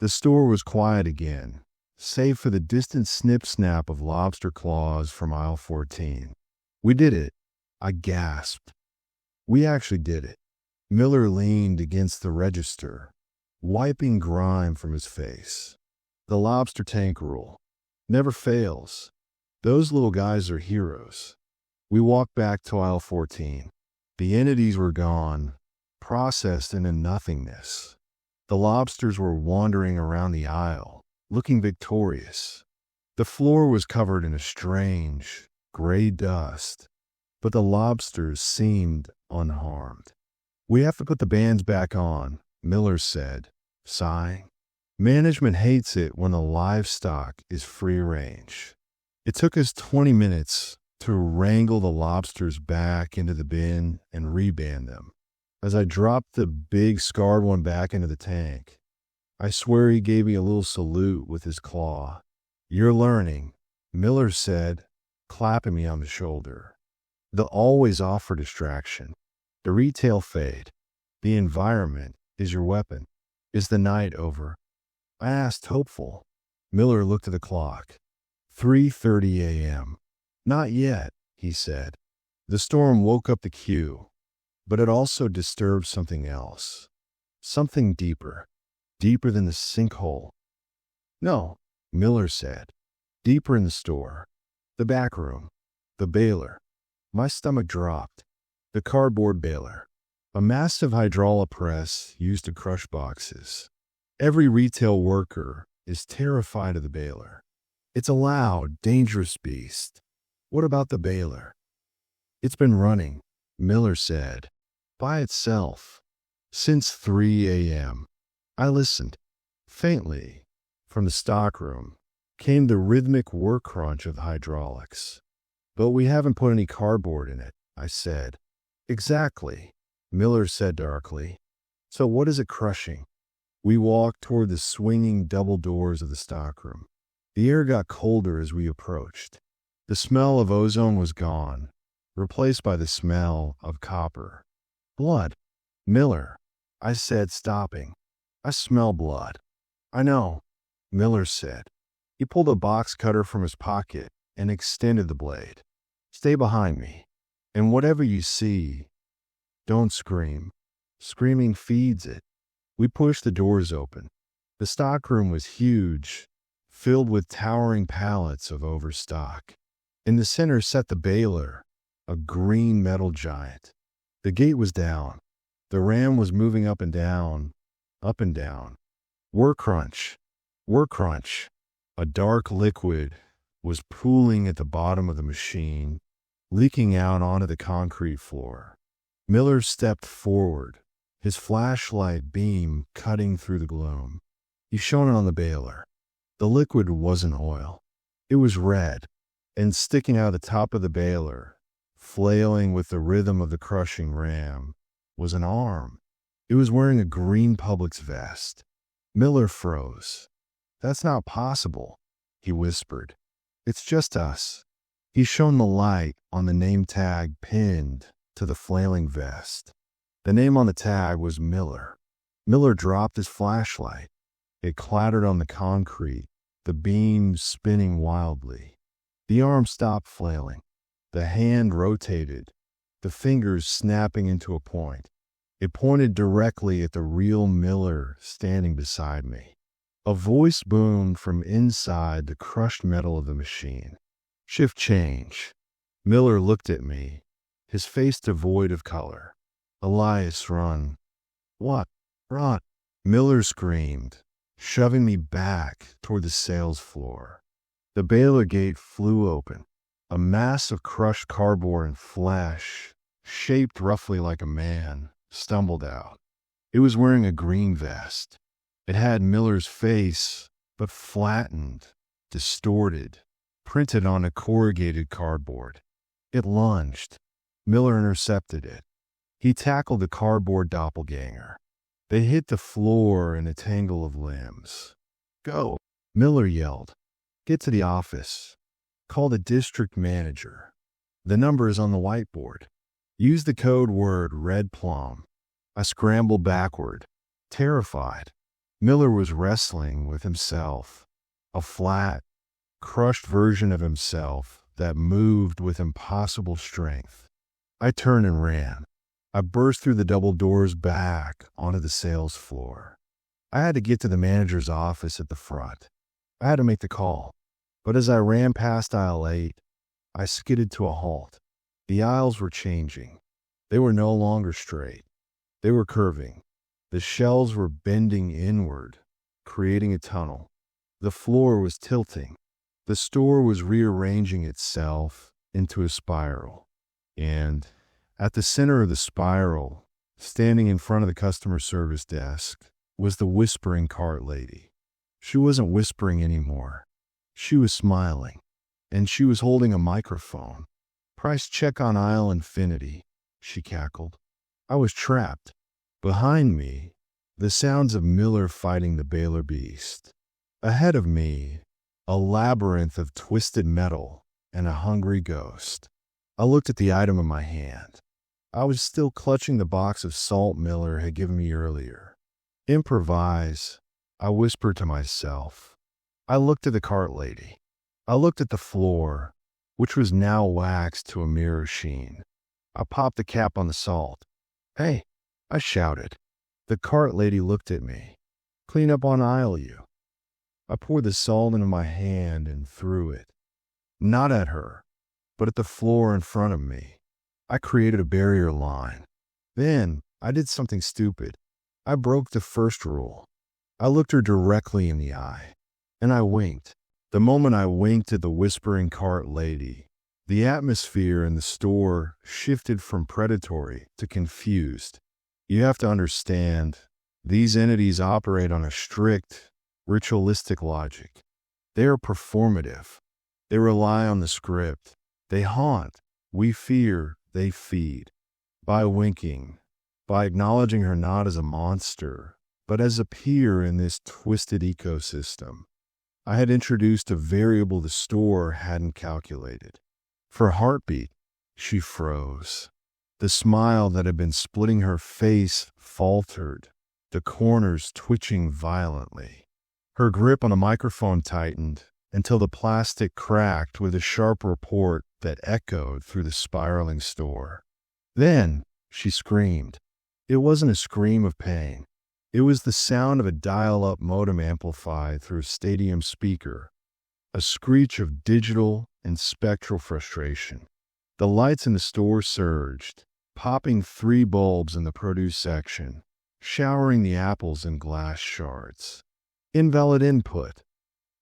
The store was quiet again, save for the distant snip-snap of lobster claws from aisle 14. "We did it," I gasped. We actually did it. Miller leaned against the register, wiping grime from his face. The lobster tank rule never fails. Those little guys are heroes. We walked back to aisle 14. The entities were gone, processed into nothingness. The lobsters were wandering around the aisle, looking victorious. The floor was covered in a strange, gray dust, but the lobsters seemed unharmed. "We have to put the bans back on," Miller said, sighing. "Management hates it when the livestock is free range." It took us 20 minutes to wrangle the lobsters back into the bin and reban them. As I dropped the big scarred one back into the tank, I swear he gave me a little salute with his claw. "You're learning," Miller said, clapping me on the shoulder. "They'll always offer distraction. The retail fade. The environment is your weapon." "Is the night over?" I asked, hopeful. Miller looked at the clock. 3:30 a.m. "Not yet," he said. The storm woke up the queue, but it also disturbed something else. Something deeper. Deeper than the sinkhole. "No," Miller said. "Deeper in the store. The back room. The baler." My stomach dropped. The cardboard baler. A massive hydraulic press used to crush boxes. Every retail worker is terrified of the baler. It's a loud, dangerous beast. "What about the baler?" "It's been running," Miller said, "by itself, since 3 a.m. I listened. Faintly, from the stockroom, came the rhythmic work crunch of the hydraulics. "But we haven't put any cardboard in it," I said. "Exactly," Miller said darkly. "So what is it crushing?" We walked toward the swinging double doors of the stockroom. The air got colder as we approached. The smell of ozone was gone, replaced by the smell of copper. "Blood." "Miller," I said, stopping. "I smell blood." "I know," Miller said. He pulled a box cutter from his pocket and extended the blade. "Stay behind me. And whatever you see, don't scream. Screaming feeds it." We pushed the doors open. The stockroom was huge, filled with towering pallets of overstock. In the center sat the baler, a green metal giant. The gate was down. The ram was moving up and down, up and down. Work crunch. Work crunch. A dark liquid was pooling at the bottom of the machine, leaking out onto the concrete floor. Miller stepped forward, his flashlight beam cutting through the gloom. He shone it on the baler. The liquid wasn't oil. It was red, and sticking out of the top of the baler, flailing with the rhythm of the crushing ram, was an arm. It was wearing a green Publix vest. Miller froze. "That's not possible," he whispered. "It's just us." He shone the light on the name tag pinned to the flailing vest. The name on the tag was Miller. Miller dropped his flashlight. It clattered on the concrete, the beam spinning wildly. The arm stopped flailing. The hand rotated, the fingers snapping into a point. It pointed directly at the real Miller standing beside me. A voice boomed from inside the crushed metal of the machine. "Shift change." Miller looked at me, his face devoid of color. "Elias, run." "What? Run?" Miller screamed, shoving me back toward the sales floor. The baler gate flew open. A mass of crushed cardboard and flesh, shaped roughly like a man, stumbled out. It was wearing a green vest. It had Miller's face, but flattened, distorted, printed on a corrugated cardboard. It lunged. Miller intercepted it. He tackled the cardboard doppelganger. They hit the floor in a tangle of limbs. "Go," Miller yelled. "Get to the office. Call the district manager. The number is on the whiteboard. Use the code word Red Plum." I scrambled backward, terrified. Miller was wrestling with himself, a flat, crushed version of himself that moved with impossible strength. I turned and ran. I burst through the double doors back onto the sales floor. I had to get to the manager's office at the front. I had to make the call. But as I ran past aisle 8, I skidded to a halt. The aisles were changing. They were no longer straight. They were curving. The shelves were bending inward, creating a tunnel. The floor was tilting. The store was rearranging itself into a spiral. And at the center of the spiral, standing in front of the customer service desk, was the whispering cart lady. She wasn't whispering anymore. She was smiling, and she was holding a microphone. "Price check on aisle infinity," she cackled. I was trapped. Behind me, the sounds of Miller fighting the Baylor Beast. Ahead of me, a labyrinth of twisted metal and a hungry ghost. I looked at the item in my hand. I was still clutching the box of salt Miller had given me earlier. "Improvise," I whispered to myself. I looked at the cart lady. I looked at the floor, which was now waxed to a mirror sheen. I popped the cap on the salt. "Hey," I shouted. The cart lady looked at me. "Clean up on aisle, you." I poured the salt into my hand and threw it. Not at her, but at the floor in front of me. I created a barrier line. Then I did something stupid. I broke the first rule. I looked her directly in the eye, and I winked. The moment I winked at the whispering cart lady, the atmosphere in the store shifted from predatory to confused. You have to understand, these entities operate on a strict, ritualistic logic. They are performative. They rely on the script. They haunt. We fear. They feed. By winking, by acknowledging her not as a monster, but as a peer in this twisted ecosystem, I had introduced a variable the store hadn't calculated. For a heartbeat, she froze. The smile that had been splitting her face faltered, the corners twitching violently. Her grip on the microphone tightened until the plastic cracked with a sharp report that echoed through the spiraling store. Then she screamed. It wasn't a scream of pain. It was the sound of a dial-up modem amplified through a stadium speaker, a screech of digital and spectral frustration. The lights in the store surged, popping 3 bulbs in the produce section, showering the apples in glass shards. "Invalid input,"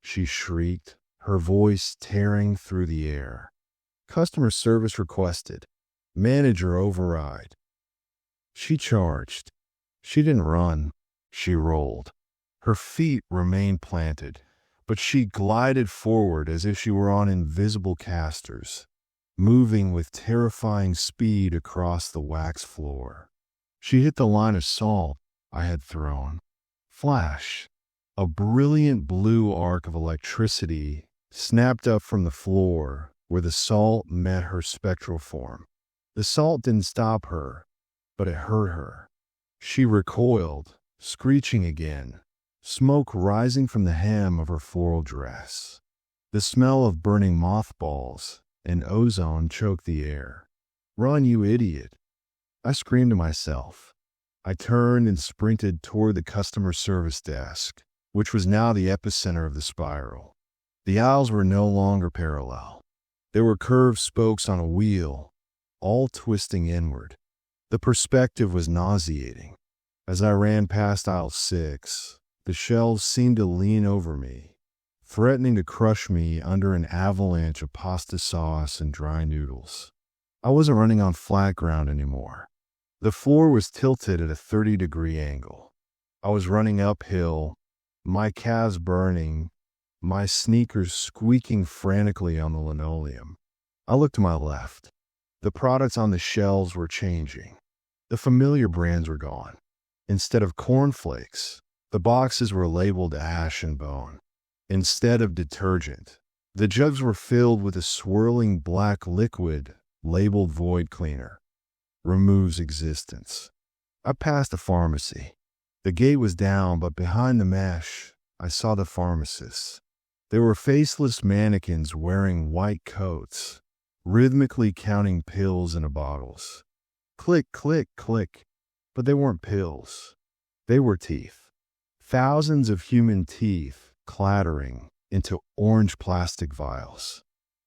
she shrieked, her voice tearing through the air. "Customer service requested. Manager override." She charged. She didn't run. She rolled. Her feet remained planted, but she glided forward as if she were on invisible casters, moving with terrifying speed across the wax floor. She hit the line of salt I had thrown. Flash! A brilliant blue arc of electricity snapped up from the floor where the salt met her spectral form. The salt didn't stop her, but it hurt her. She recoiled, screeching again, smoke rising from the hem of her floral dress. The smell of burning mothballs and ozone choked the air. "Run, you idiot!" I screamed to myself. I turned and sprinted toward the customer service desk, which was now the epicenter of the spiral. The aisles were no longer parallel. They were curved spokes on a wheel, all twisting inward. The perspective was nauseating. As I ran past aisle 6, the shelves seemed to lean over me, threatening to crush me under an avalanche of pasta sauce and dry noodles. I wasn't running on flat ground anymore. The floor was tilted at a 30-degree angle. I was running uphill, my calves burning, my sneakers squeaking frantically on the linoleum. I looked to my left. The products on the shelves were changing. The familiar brands were gone. Instead of cornflakes, the boxes were labeled ash and bone. Instead of detergent, the jugs were filled with a swirling black liquid labeled void cleaner. Removes existence. I passed a pharmacy. The gate was down, but behind the mesh, I saw the pharmacists. They were faceless mannequins wearing white coats, rhythmically counting pills into bottles. Click, click, click. But they weren't pills. They were teeth. Thousands of human teeth clattering into orange plastic vials.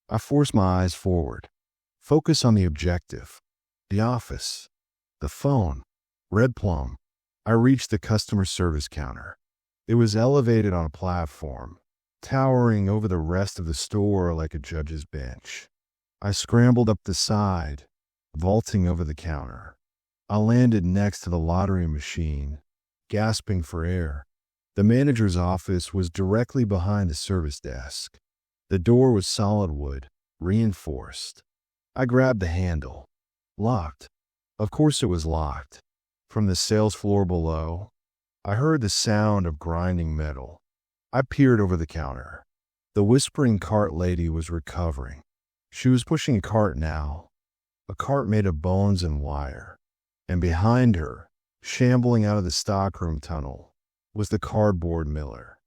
I forced my eyes forward. Focus on the objective. The office. The phone. Red plum. I reached the customer service counter. It was elevated on a platform, towering over the rest of the store like a judge's bench. I scrambled up the side, vaulting over the counter. I landed next to the lottery machine, gasping for air. The manager's office was directly behind the service desk. The door was solid wood, reinforced. I grabbed the handle. Locked. Of course it was locked. From the sales floor below, I heard the sound of grinding metal. I peered over the counter. The whispering cart lady was recovering. She was pushing a cart now, a cart made of bones and wire. And behind her, shambling out of the stockroom tunnel, was the cardboard miller.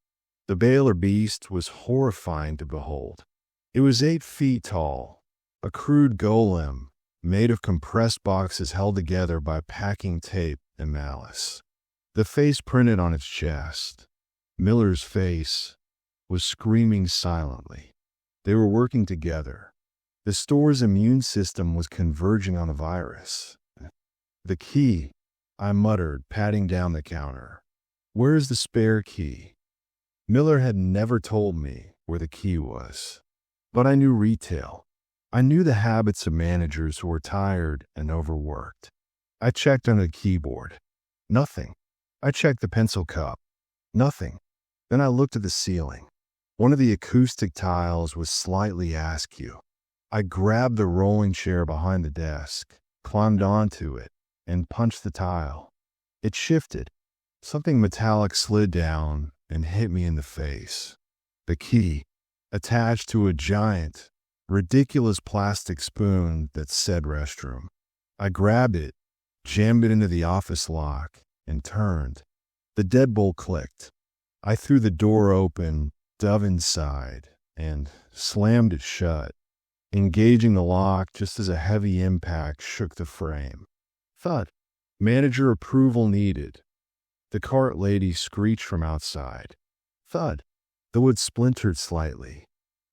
The baler beast was horrifying to behold. It was 8 feet tall, a crude golem made of compressed boxes held together by packing tape and malice. The face printed on its chest, Miller's face, was screaming silently. They were working together. The store's immune system was converging on a virus. The key, I muttered, patting down the counter. Where is the spare key? Miller had never told me where the key was. But I knew retail. I knew the habits of managers who were tired and overworked. I checked on the keyboard. Nothing. I checked the pencil cup. Nothing. Then I looked at the ceiling. One of the acoustic tiles was slightly askew. I grabbed the rolling chair behind the desk, climbed onto it, and punched the tile. It shifted. Something metallic slid down and hit me in the face. The key, attached to a giant, ridiculous plastic spoon that said restroom. I grabbed it, jammed it into the office lock, and turned. The deadbolt clicked. I threw the door open, dove inside, and slammed it shut, engaging the lock just as a heavy impact shook the frame. Thud. Manager approval needed. The cart lady screeched from outside. Thud. The wood splintered slightly.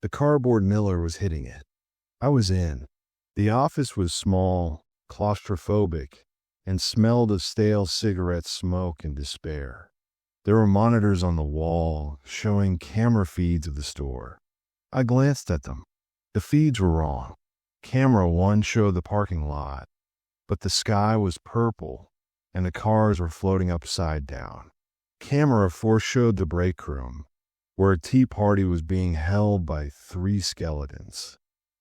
The cardboard miller was hitting it. I was in. The office was small, claustrophobic, and smelled of stale cigarette smoke and despair. There were monitors on the wall showing camera feeds of the store. I glanced at them. The feeds were wrong. Camera 1 showed the parking lot, but the sky was purple and the cars were floating upside down. Camera 4 showed the break room, where a tea party was being held by 3 skeletons.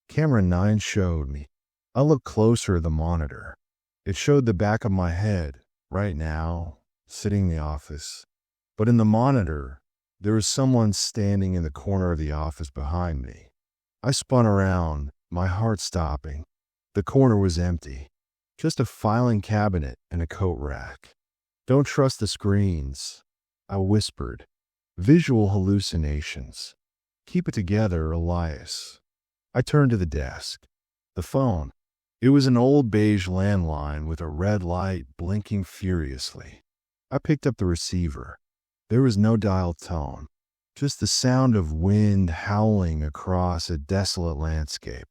Camera 9 showed me. I looked closer at the monitor. It showed the back of my head, right now, sitting in the office. But in the monitor, there was someone standing in the corner of the office behind me. I spun around, my heart stopping. The corner was empty. Just a filing cabinet and a coat rack. Don't trust the screens, I whispered. Visual hallucinations. Keep it together, Elias. I turned to the desk. The phone. It was an old beige landline with a red light blinking furiously. I picked up the receiver. There was no dial tone, just the sound of wind howling across a desolate landscape.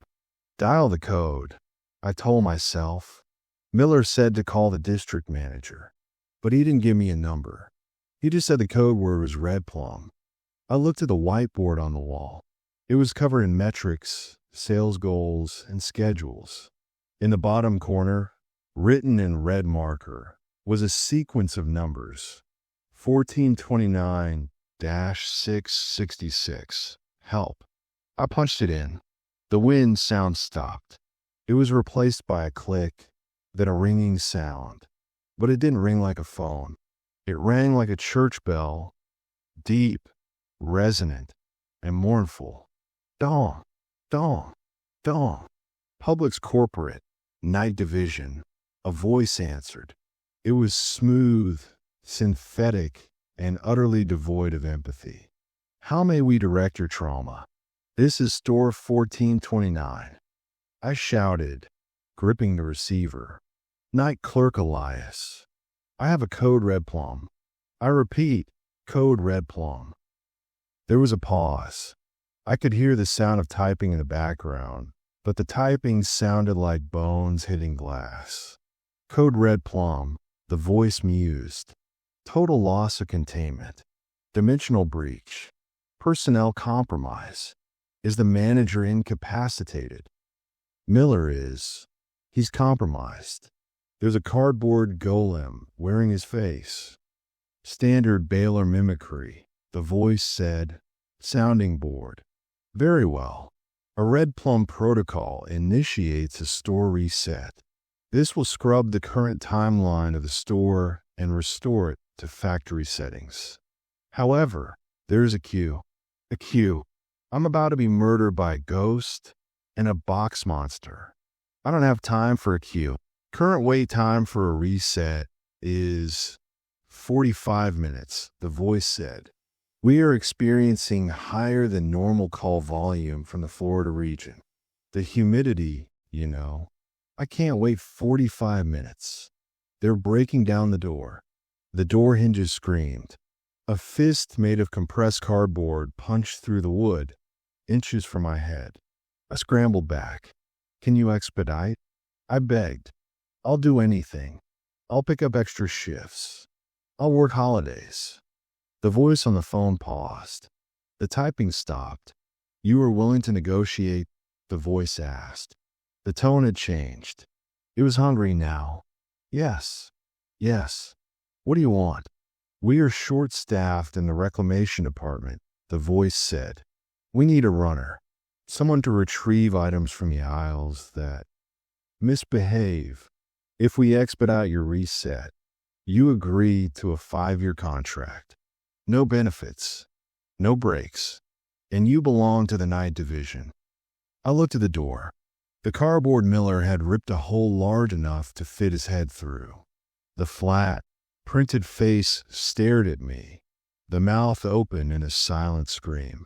Dial the code, I told myself. Miller said to call the district manager, but he didn't give me a number. He just said the code word was red plum. I looked at the whiteboard on the wall. It was covered in metrics, sales goals, and schedules. In the bottom corner, written in red marker, was a sequence of numbers. 1429-666. Help. I punched it in. The wind sound stopped. It was replaced by a click, then a ringing sound. But it didn't ring like a phone. It rang like a church bell, deep, resonant, and mournful. Dong, dong, dong. Publix corporate, night division. A voice answered. It was smooth, synthetic, and utterly devoid of empathy. How may we direct your trauma? This is store 1429. I shouted, gripping the receiver. Night clerk Elias. I have a code red plum. I repeat, code red plum. There was a pause. I could hear the sound of typing in the background, but the typing sounded like bones hitting glass. Code red plum, the voice mused. Total loss of containment. Dimensional breach. Personnel compromise. Is the manager incapacitated? Miller is. He's compromised. There's a cardboard golem wearing his face. Standard Baylor mimicry. The voice said, sounding board. Very well. A red plum protocol initiates a store reset. This will scrub the current timeline of the store and restore it to factory settings. However, there's a queue. A queue. I'm about to be murdered by a ghost and a box monster. I don't have time for a queue. Current wait time for a reset is 45 minutes, the voice said. We are experiencing higher than normal call volume from the Florida region. The humidity, I can't wait 45 minutes. They're breaking down the door. The door hinges screamed. A fist made of compressed cardboard punched through the wood, inches from my head. I scrambled back. Can you expedite? I begged. I'll do anything. I'll pick up extra shifts. I'll work holidays. The voice on the phone paused. The typing stopped. You were willing to negotiate? The voice asked. The tone had changed. It was hungry now. Yes. Yes. What do you want? We are short-staffed in the reclamation department, the voice said. We need a runner. Someone to retrieve items from the aisles that misbehave. If we expedite your reset, you agree to a 5-year contract. No benefits, no breaks, and you belong to the night division. I looked at the door. The cardboard Miller had ripped a hole large enough to fit his head through. The flat, printed face stared at me, the mouth open in a silent scream.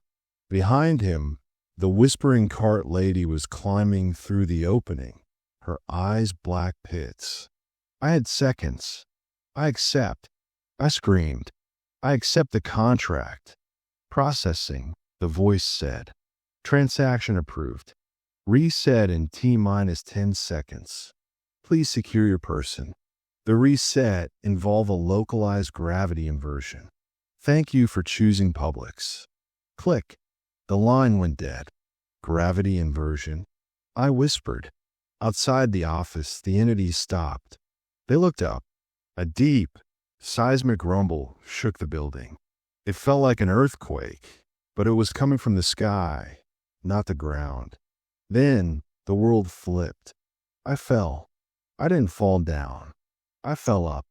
Behind him, the whispering cart lady was climbing through the opening, her eyes black pits. I had seconds. I accept. I screamed. I accept the contract. Processing, the voice said. Transaction approved. Reset in T-minus 10 seconds. Please secure your person. The reset involved a localized gravity inversion. Thank you for choosing Publix. Click. The line went dead. Gravity inversion. I whispered. Outside the office, the entity stopped. They looked up. A deep, seismic rumble shook the building. It felt like an earthquake, but it was coming from the sky, not the ground. Then the world flipped. I fell. I didn't fall down. I fell up.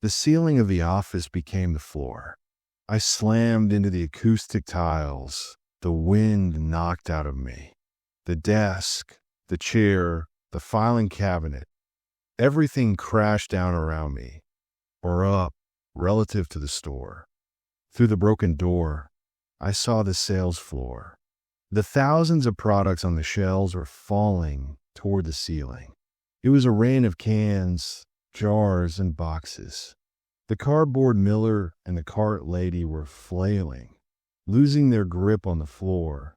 The ceiling of the office became the floor. I slammed into the acoustic tiles. The wind knocked out of me. The desk, the chair, the filing cabinet, everything crashed down around me, or up relative to the store. Through the broken door, I saw the sales floor. The thousands of products on the shelves were falling toward the ceiling. It was a rain of cans, jars, and boxes. The cardboard Miller and the cart lady were flailing, losing their grip on the floor,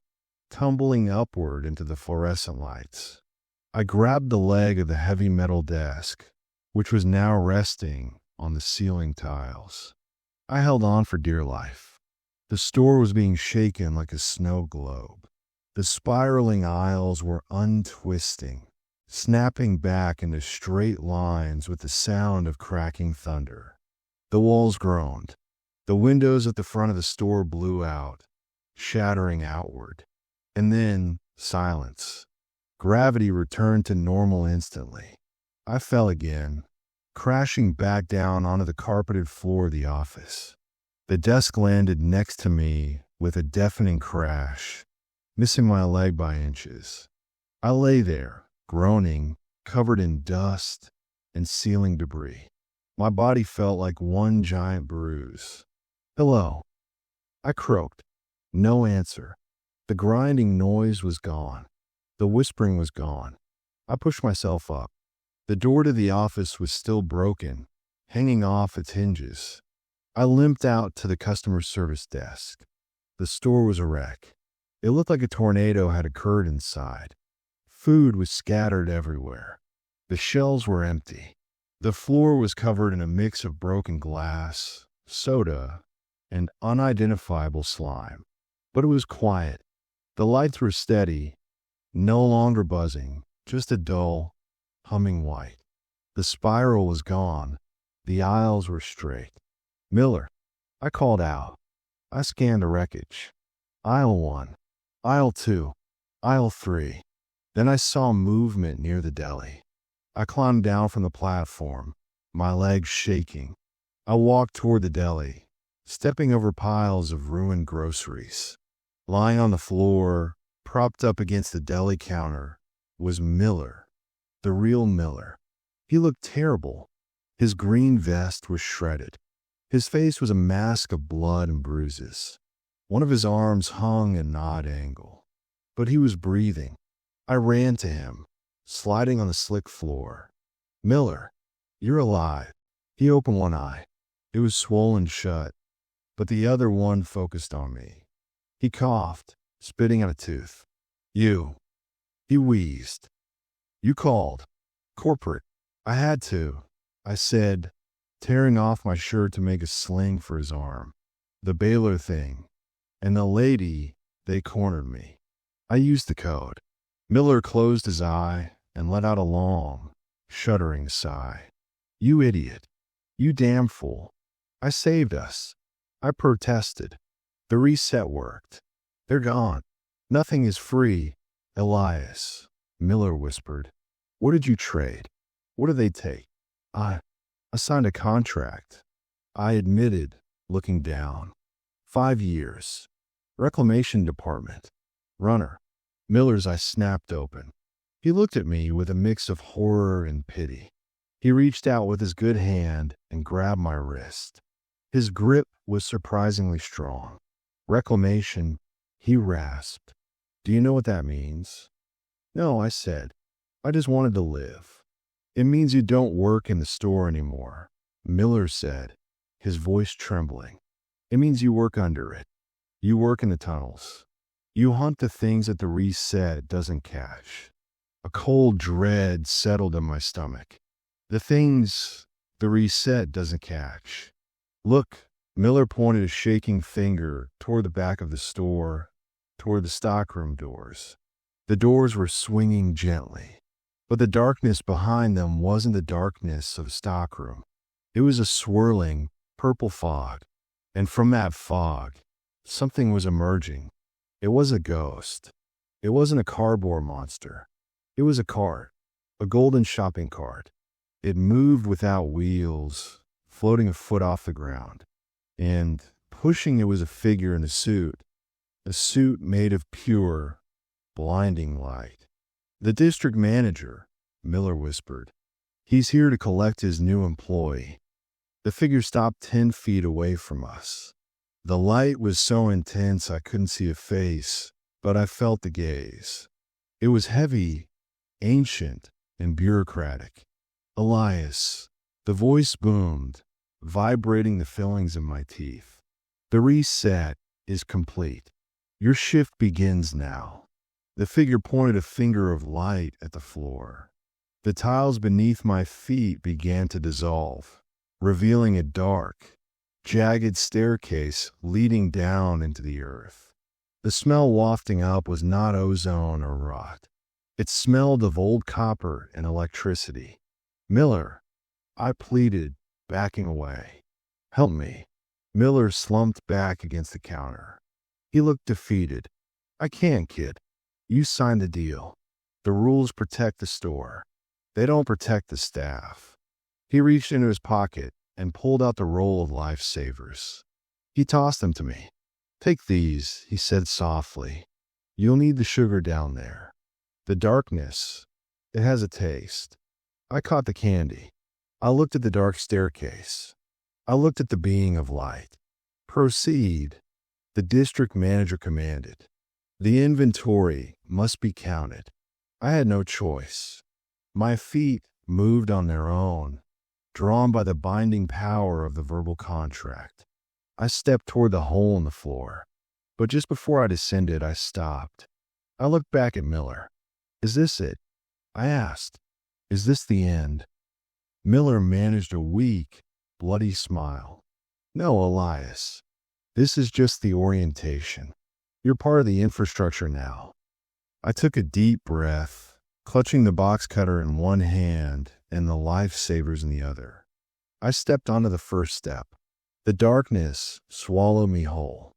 tumbling upward into the fluorescent lights. I grabbed the leg of the heavy metal desk, which was now resting on the ceiling tiles. I held on for dear life. The store was being shaken like a snow globe. The spiraling aisles were untwisting, snapping back into straight lines with the sound of cracking thunder. The walls groaned. The windows at the front of the store blew out, shattering outward. And then silence. Gravity returned to normal instantly. I fell again, crashing back down onto the carpeted floor of the office. The desk landed next to me with a deafening crash, missing my leg by inches. I lay there, groaning, covered in dust and ceiling debris. My body felt like one giant bruise. "Hello," I croaked. No answer. The grinding noise was gone. The whispering was gone. I pushed myself up. The door to the office was still broken, hanging off its hinges. I limped out to the customer service desk. The store was a wreck. It looked like a tornado had occurred inside. Food was scattered everywhere. The shelves were empty. The floor was covered in a mix of broken glass, soda, and unidentifiable slime. But it was quiet. The lights were steady, no longer buzzing, just a dull, humming white. The spiral was gone. The aisles were straight. "Miller," I called out. I scanned the wreckage. Aisle 1, Aisle 2, Aisle 3. Then I saw movement near the deli. I climbed down from the platform, my legs shaking. I walked toward the deli, stepping over piles of ruined groceries. Lying on the floor, propped up against the deli counter, was Miller, the real Miller. He looked terrible. His green vest was shredded. His face was a mask of blood and bruises. One of his arms hung at an odd angle, but he was breathing. I ran to him, sliding on the slick floor. "Miller, you're alive." He opened one eye. It was swollen shut, but the other one focused on me. He coughed, spitting out a tooth. "You," he wheezed. "You called. Corporate." "I had to," I said, tearing off my shirt to make a sling for his arm. "The Baylor thing. And the lady, they cornered me. I used the code." Miller closed his eye and let out a long, shuddering sigh. "You idiot. You damn fool. I saved us." I protested. "The reset worked. They're gone. Nothing is free, Elias," Miller whispered. "What did you trade? What did they take?" I signed a contract," I admitted, looking down. 5 years. Reclamation Department. Runner. Miller's eyes snapped open. He looked at me with a mix of horror and pity. He reached out with his good hand and grabbed my wrist. His grip was surprisingly strong. "Reclamation," he rasped. "Do you know what that means?" "No," I said. "I just wanted to live." "It means you don't work in the store anymore," Miller said, his voice trembling. "It means you work under it. You work in the tunnels. You hunt the things that the reset doesn't catch." A cold dread settled in my stomach. The things the reset doesn't catch. "Look," Miller pointed a shaking finger toward the back of the store, toward the stockroom doors. The doors were swinging gently, but the darkness behind them wasn't the darkness of a stockroom. It was a swirling, purple fog, and from that fog, something was emerging. It was a ghost. It wasn't a cardboard monster. It was a cart, a golden shopping cart. It moved without wheels, floating a foot off the ground. And pushing it was a figure in a suit made of pure, blinding light. "The district manager," Miller whispered. "He's here to collect his new employee." The figure stopped 10 feet away from us. The light was so intense I couldn't see a face, but I felt the gaze. It was heavy, ancient, and bureaucratic. "Elias," the voice boomed, vibrating the fillings in my teeth. "The reset is complete. Your shift begins now." The figure pointed a finger of light at the floor. The tiles beneath my feet began to dissolve, revealing a dark, jagged staircase leading down into the earth. The smell wafting up was not ozone or rot. It smelled of old copper and electricity. "Miller," I pleaded, backing away. "Help me." Miller slumped back against the counter. He looked defeated. "I can't, kid. You signed the deal. The rules protect the store. They don't protect the staff." He reached into his pocket and pulled out the roll of lifesavers. He tossed them to me. "Take these," he said softly. "You'll need the sugar down there. The darkness, it has a taste." I caught the candy. I looked at the dark staircase. I looked at the being of light. "Proceed," the district manager commanded. "The inventory must be counted." I had no choice. My feet moved on their own, drawn by the binding power of the verbal contract. I stepped toward the hole in the floor, but just before I descended, I stopped. I looked back at Miller. "Is this it?" I asked. "Is this the end?" Miller managed a weak, bloody smile. "No, Elias. This is just the orientation. You're part of the infrastructure now." I took a deep breath, clutching the box cutter in one hand and the lifesavers in the other. I stepped onto the first step. The darkness swallowed me whole.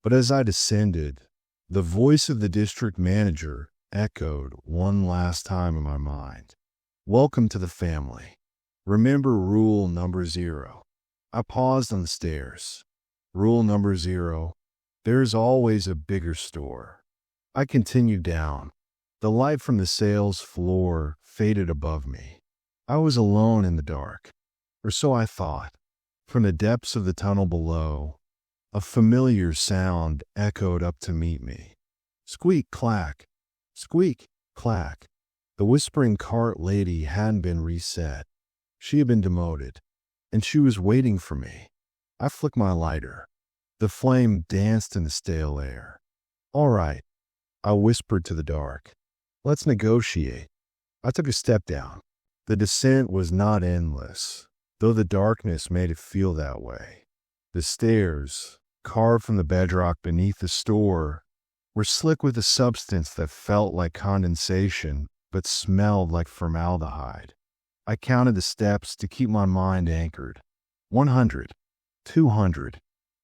But as I descended, the voice of the district manager echoed one last time in my mind. "Welcome to the family. Remember rule number 0. I paused on the stairs. Rule number 0. There's always a bigger store. I continued down. The light from the sales floor faded above me. I was alone in the dark, or so I thought. From the depths of the tunnel below, a familiar sound echoed up to meet me. Squeak, clack. Squeak, clack. The whispering cart lady hadn't been reset. She had been demoted, and she was waiting for me. I flicked my lighter. The flame danced in the stale air. "All right," I whispered to the dark. "Let's negotiate." I took a step down. The descent was not endless, though the darkness made it feel that way. The stairs, carved from the bedrock beneath the store, were slick with a substance that felt like condensation but smelled like formaldehyde. I counted the steps to keep my mind anchored. 100, 200.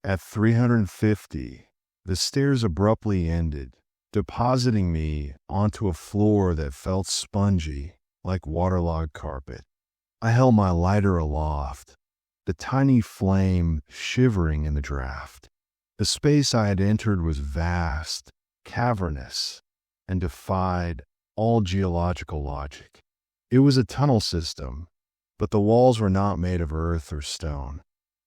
At 350, the stairs abruptly ended, depositing me onto a floor that felt spongy, like waterlogged carpet. I held my lighter aloft, the tiny flame shivering in the draft. The space I had entered was vast, cavernous, and defied all geological logic. It was a tunnel system, but the walls were not made of earth or stone.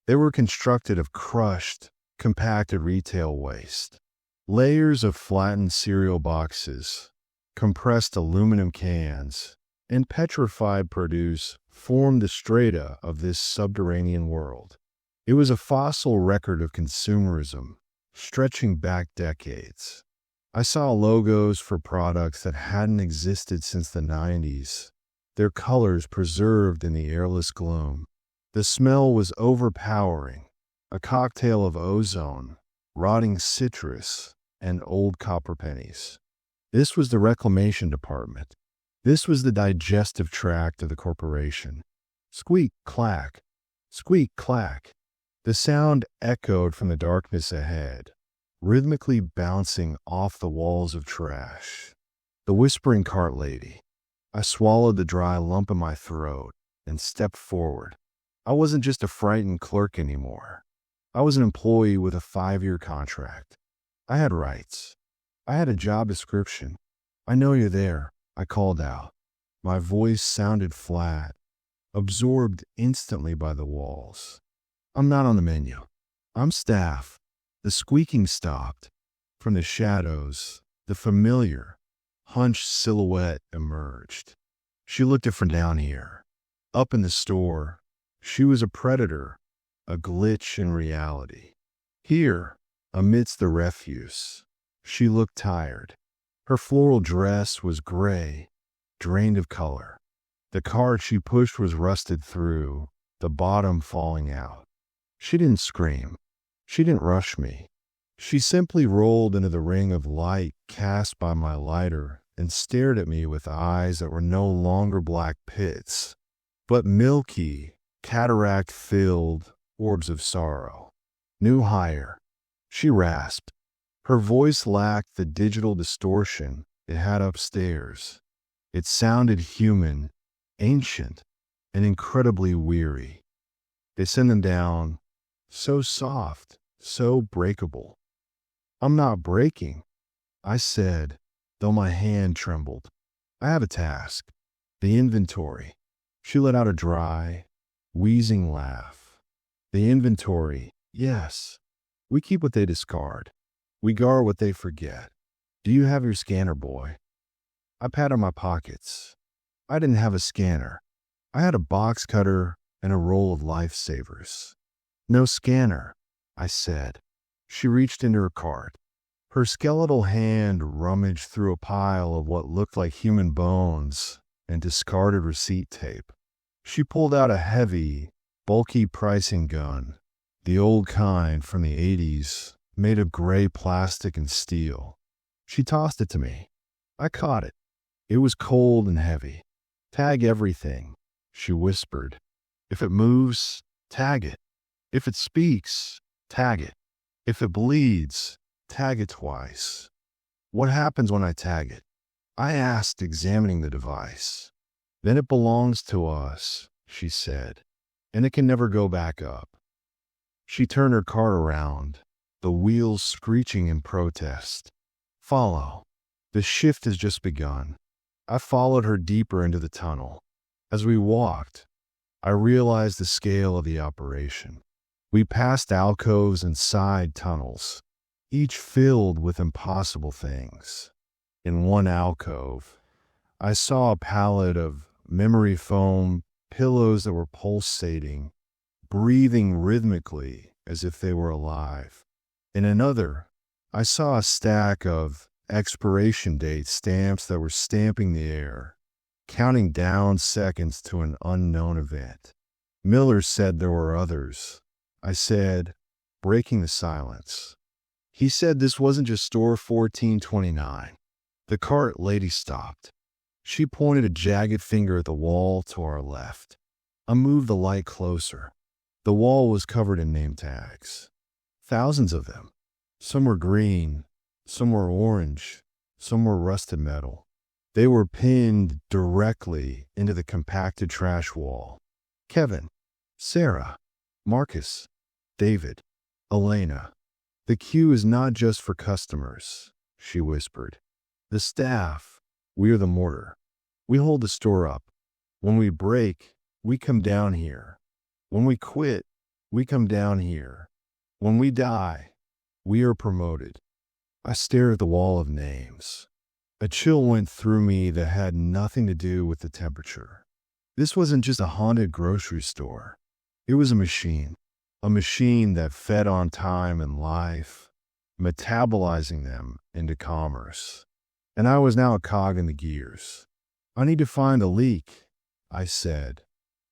They were constructed of crushed, compacted retail waste. Layers of flattened cereal boxes, compressed aluminum cans, and petrified produce formed the strata of this subterranean world. It was a fossil record of consumerism, stretching back decades. I saw logos for products that hadn't existed since the 90s, their colors preserved in the airless gloom. The smell was overpowering, a cocktail of ozone, rotting citrus, and old copper pennies. This was the reclamation department. This was the digestive tract of the corporation. Squeak, clack. Squeak, clack. The sound echoed from the darkness ahead, rhythmically bouncing off the walls of trash. The whispering cart lady. I swallowed the dry lump in my throat and stepped forward. I wasn't just a frightened clerk anymore. I was an employee with a 5-year contract. I had rights. I had a job description. "I know you're there," I called out. My voice sounded flat, absorbed instantly by the walls. "I'm not on the menu. I'm staff." The squeaking stopped. From the shadows, the familiar, hunched silhouette emerged. She looked different down here. Up in the store, she was a predator, a glitch in reality. Here, amidst the refuse, she looked tired. Her floral dress was gray, drained of color. The cart she pushed was rusted through, the bottom falling out. She didn't scream. She didn't rush me. She simply rolled into the ring of light cast by my lighter and stared at me with eyes that were no longer black pits, but milky, cataract-filled orbs of sorrow. Knew higher. She rasped. Her voice lacked the digital distortion it had upstairs. It sounded human, ancient, and incredibly weary. They send them down, so soft, so breakable. I'm not breaking, I said, though my hand trembled. I have a task. The inventory. She let out a dry, wheezing laugh. The inventory, yes. We keep what they discard. We guard what they forget. Do you have your scanner, boy? I patted my pockets. I didn't have a scanner. I had a box cutter and a roll of lifesavers. No scanner, I said. She reached into her cart. Her skeletal hand rummaged through a pile of what looked like human bones and discarded receipt tape. She pulled out a heavy, bulky pricing gun, the old kind from the 80s, made of gray plastic and steel. She tossed it to me. I caught it. It was cold and heavy. Tag everything, she whispered. If it moves, tag it. If it speaks, tag it. If it bleeds, tag it twice. What happens when I tag it? I asked, examining the device. Then it belongs to us, she said, and it can never go back up. She turned her cart around, the wheels screeching in protest. Follow. The shift has just begun. I followed her deeper into the tunnel. As we walked, I realized the scale of the operation. We passed alcoves and side tunnels, each filled with impossible things. In one alcove, I saw a pallet of memory foam pillows that were pulsating, breathing rhythmically as if they were alive. In another, I saw a stack of expiration date stamps that were stamping the air, counting down seconds to an unknown event. Miller said there were others, I said, breaking the silence. He said this wasn't just store 1429. The cart lady stopped. She pointed a jagged finger at the wall to our left. I moved the light closer. The wall was covered in name tags. Thousands of them. Some were green, some were orange, some were rusted metal. They were pinned directly into the compacted trash wall. Kevin, Sarah, Marcus, David, Elena. The queue is not just for customers, she whispered. The staff, we are the mortar. We hold the store up. When we break, we come down here. When we quit, we come down here. When we die, we are promoted. I stared at the wall of names. A chill went through me that had nothing to do with the temperature. This wasn't just a haunted grocery store. It was a machine that fed on time and life, metabolizing them into commerce. And I was now a cog in the gears. I need to find a leak, I said,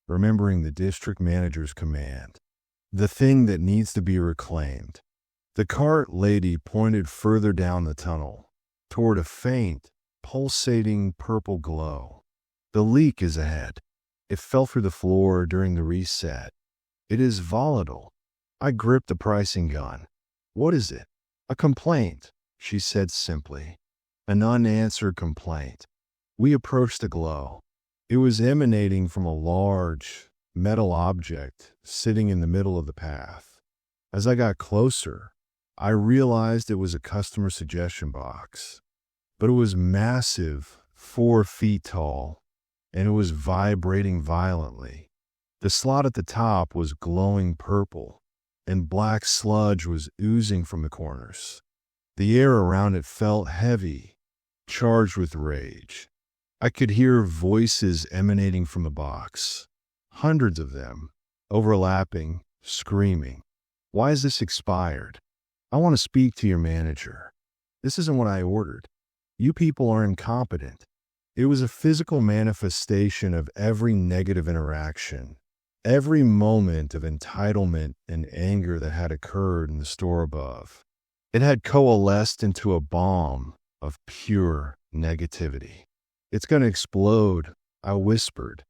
remembering the district manager's command. The thing that needs to be reclaimed. The cart lady pointed further down the tunnel, toward a faint, pulsating purple glow. The leak is ahead. It fell through the floor during the reset. It is volatile. I gripped the pricing gun. What is it? A complaint, she said simply. An unanswered complaint. We approached the glow. It was emanating from a large, metal object sitting in the middle of the path. As I got closer, I realized it was a customer suggestion box. But it was massive, 4 feet tall, and it was vibrating violently. The slot at the top was glowing purple, and black sludge was oozing from the corners. The air around it felt heavy, charged with rage. I could hear voices emanating from the box, hundreds of them, overlapping, screaming. Why is this expired? I want to speak to your manager. This isn't what I ordered. You people are incompetent. It was a physical manifestation of every negative interaction, every moment of entitlement and anger that had occurred in the store above. It had coalesced into a bomb of pure negativity. "It's going to explode," I whispered.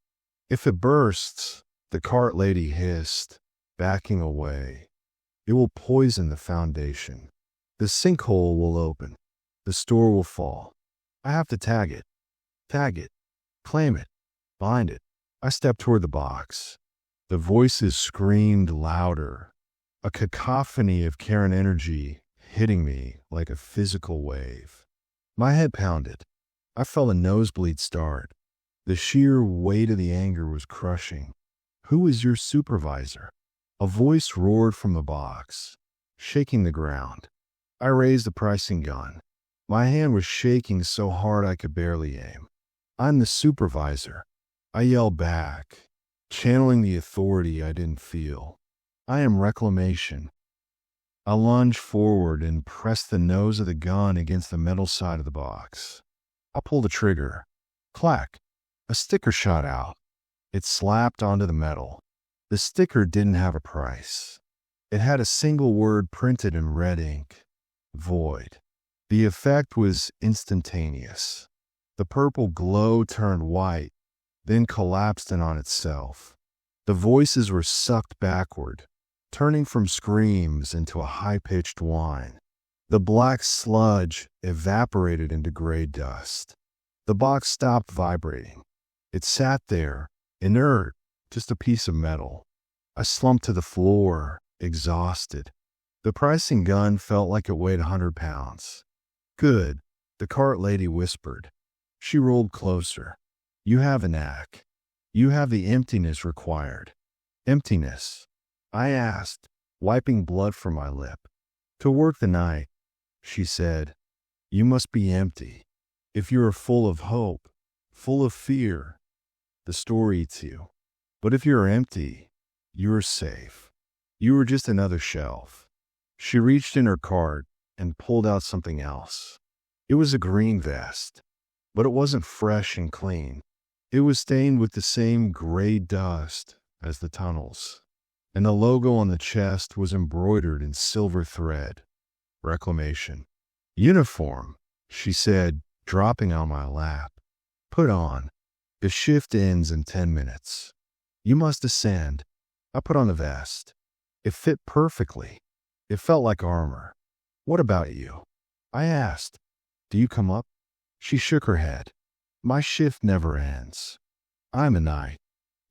"If it bursts," the cart lady hissed, backing away, "it will poison the foundation. The sinkhole will open. The store will fall. I have to tag it, claim it, bind it." I stepped toward the box. The voices screamed louder, a cacophony of Karen energy hitting me like a physical wave. My head pounded. I felt a nosebleed start. The sheer weight of the anger was crushing. "Who is your supervisor?" A voice roared from the box, shaking the ground. I raised the pricing gun. My hand was shaking so hard I could barely aim. "I'm the supervisor," I yelled back, channeling the authority I didn't feel. "I am reclamation." I lunged forward and pressed the nose of the gun against the metal side of the box. I pulled the trigger. Clack! A sticker shot out. It slapped onto the metal. The sticker didn't have a price. It had a single word printed in red ink: void. The effect was instantaneous. The purple glow turned white, then collapsed in on itself. The voices were sucked backward, turning from screams into a high-pitched whine. The black sludge evaporated into gray dust. The box stopped vibrating. It sat there, inert, just a piece of metal. I slumped to the floor, exhausted. The pricing gun felt like it weighed 100 pounds. "Good," the cart lady whispered. She rolled closer. "You have a knack. You have the emptiness required." "Emptiness?" I asked, wiping blood from my lip. "To work the night," she said. "You must be empty. If you are full of hope, full of fear, the store eats you. But if you are empty, you are safe. You are just another shelf." She reached in her cart and pulled out something else. It was a green vest, but it wasn't fresh and clean. It was stained with the same gray dust as the tunnels, and the logo on the chest was embroidered in silver thread: Reclamation. "Uniform," she said, dropping on my lap. "Put on. The shift ends in 10 minutes. You must ascend." I put on the vest. It fit perfectly. It felt like armor. "What about you?" I asked. "Do you come up?" She shook her head. "My shift never ends. I'm a knight.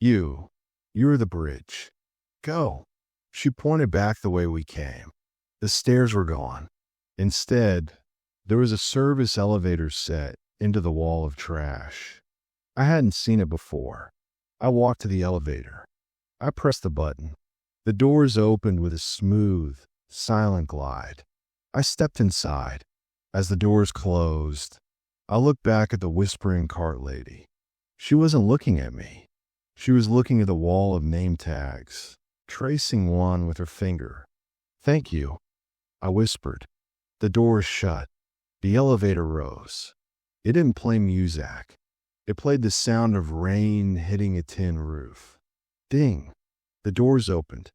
You're the bridge. Go." She pointed back the way we came. The stairs were gone. Instead, there was a service elevator set into the wall of trash. I hadn't seen it before. I walked to the elevator. I pressed the button. The doors opened with a smooth, silent glide. I stepped inside. As the doors closed, I looked back at the whispering cart lady. She wasn't looking at me. She was looking at the wall of name tags, tracing one with her finger. "Thank you," I whispered. The doors shut. The elevator rose. It didn't play music. It played the sound of rain hitting a tin roof. Ding! The doors opened.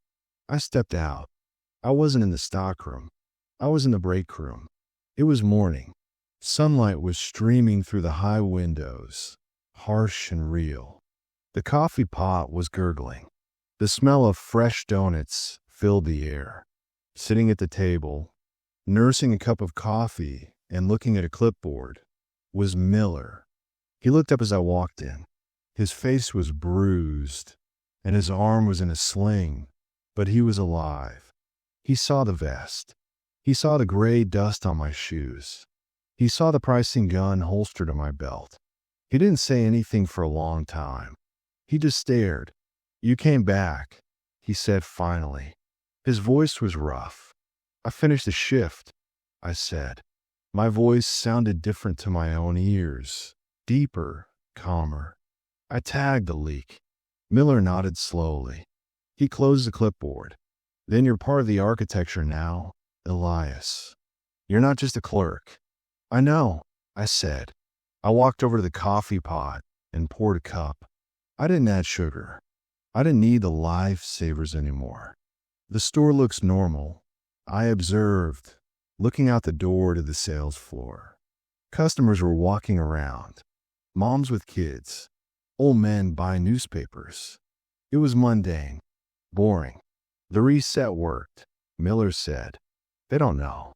I stepped out. I wasn't in the stockroom. I was in the break room. It was morning. Sunlight was streaming through the high windows, harsh and real. The coffee pot was gurgling. The smell of fresh donuts filled the air. Sitting at the table, nursing a cup of coffee and looking at a clipboard, was Miller. He looked up as I walked in. His face was bruised, and his arm was in a sling, but he was alive. He saw the vest. He saw the gray dust on my shoes. He saw the pricing gun holstered on my belt. He didn't say anything for a long time. He just stared. "You came back," he said finally. His voice was rough. "I finished the shift," I said. My voice sounded different to my own ears, deeper, calmer. "I tagged the leak." Miller nodded slowly. He closed the clipboard. "Then you're part of the architecture now, Elias. You're not just a clerk." "I know," I said. I walked over to the coffee pot and poured a cup. I didn't add sugar. I didn't need the lifesavers anymore. The store looks normal, I observed, looking out the door to the sales floor. Customers were walking around, moms with kids, old men buying newspapers. It was mundane, boring. The reset worked, Miller said. They don't know.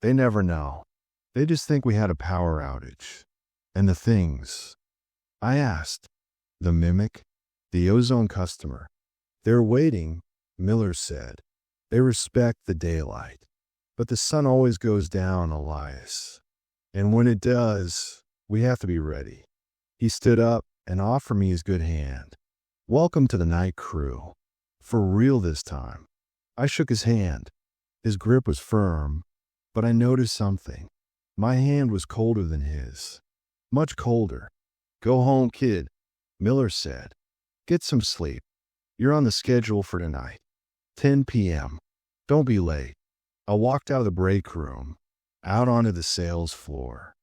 They never know. They just think we had a power outage. And the things. I asked. The mimic? The ozone customer. They're waiting, Miller said. They respect the daylight. But the sun always goes down, Elias. And when it does, we have to be ready. He stood up and offered me his good hand. Welcome to the night crew. For real this time. I shook his hand. His grip was firm, but I noticed something. My hand was colder than his. Much colder. Go home, kid, Miller said. Get some sleep. You're on the schedule for tonight. 10 p.m. Don't be late. I walked out of the break room, out onto the sales floor.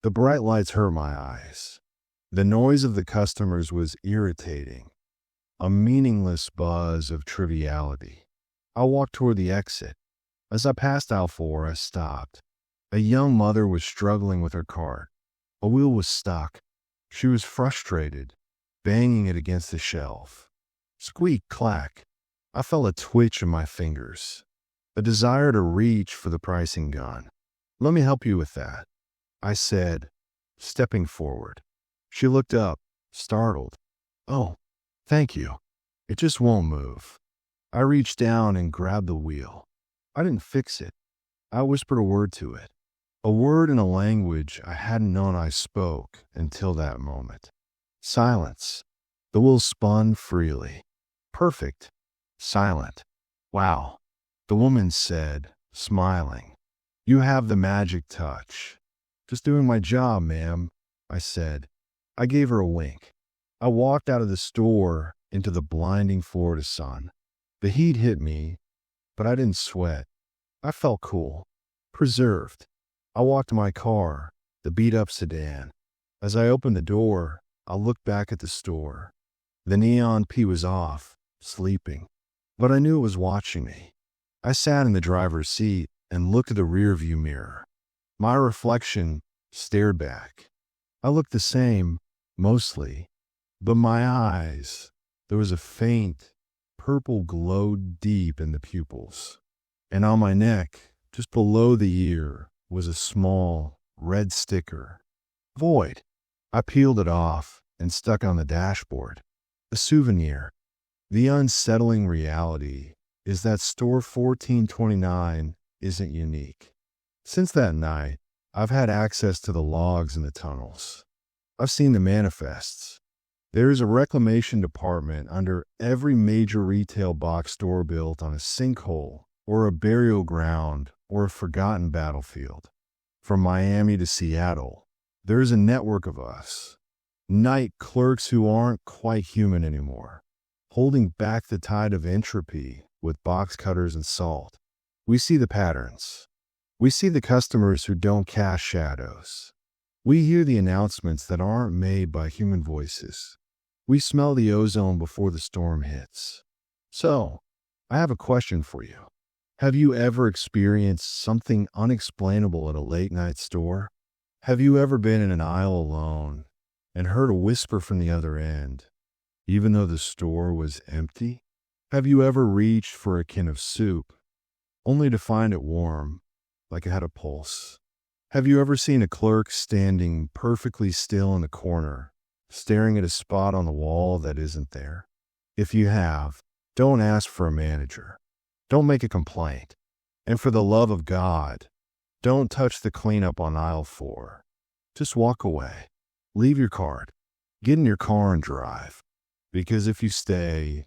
The bright lights hurt my eyes. The noise of the customers was irritating. A meaningless buzz of triviality. I walked toward the exit. As I passed aisle 4, I stopped. A young mother was struggling with her cart. A wheel was stuck. She was frustrated, banging it against the shelf. Squeak, clack. I felt a twitch in my fingers, a desire to reach for the pricing gun. Let me help you with that, I said, stepping forward. She looked up, startled. Oh, thank you. It just won't move. I reached down and grabbed the wheel. I didn't fix it. I whispered a word to it. A word in a language I hadn't known I spoke until that moment. Silence. The wheel spun freely. Perfect. Silent. Wow. The woman said, smiling. You have the magic touch. Just doing my job, ma'am, I said. I gave her a wink. I walked out of the store into the blinding Florida sun. The heat hit me, but I didn't sweat. I felt cool, preserved. I walked to my car, the beat-up sedan. As I opened the door, I looked back at the store. The neon P was off, sleeping, but I knew it was watching me. I sat in the driver's seat and looked at the rearview mirror. My reflection stared back. I looked the same, mostly, but my eyes, there was a faint, purple glow deep in the pupils. And on my neck, just below the ear, was a small, red sticker. Void. I peeled it off and stuck on the dashboard. A souvenir. The unsettling reality is that store 1429 isn't unique. Since that night, I've had access to the logs in the tunnels. I've seen the manifests. There is a reclamation department under every major retail box store built on a sinkhole or a burial ground or a forgotten battlefield. From Miami to Seattle, there is a network of us, night clerks who aren't quite human anymore, holding back the tide of entropy with box cutters and salt. We see the patterns. We see the customers who don't cast shadows. We hear the announcements that aren't made by human voices. We smell the ozone before the storm hits. So, I have a question for you. Have you ever experienced something unexplainable at a late-night store? Have you ever been in an aisle alone and heard a whisper from the other end, even though the store was empty? Have you ever reached for a can of soup, only to find it warm, like it had a pulse? Have you ever seen a clerk standing perfectly still in a corner, staring at a spot on the wall that isn't there? If you have, don't ask for a manager. Don't make a complaint. And for the love of God, don't touch the cleanup on aisle 4. Just walk away. Leave your cart. Get in your car and drive. Because if you stay,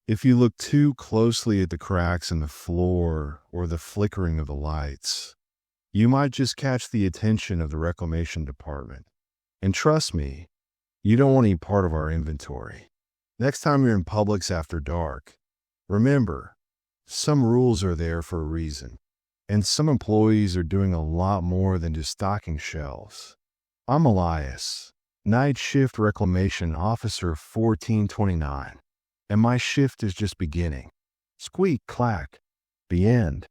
if you look too closely at the cracks in the floor or the flickering of the lights, you might just catch the attention of the reclamation department. And trust me, you don't want any part of our inventory. Next time you're in Publix after dark, remember, some rules are there for a reason, and some employees are doing a lot more than just stocking shelves. I'm Elias, Night Shift Reclamation Officer 1429, and my shift is just beginning. Squeak, clack. The end.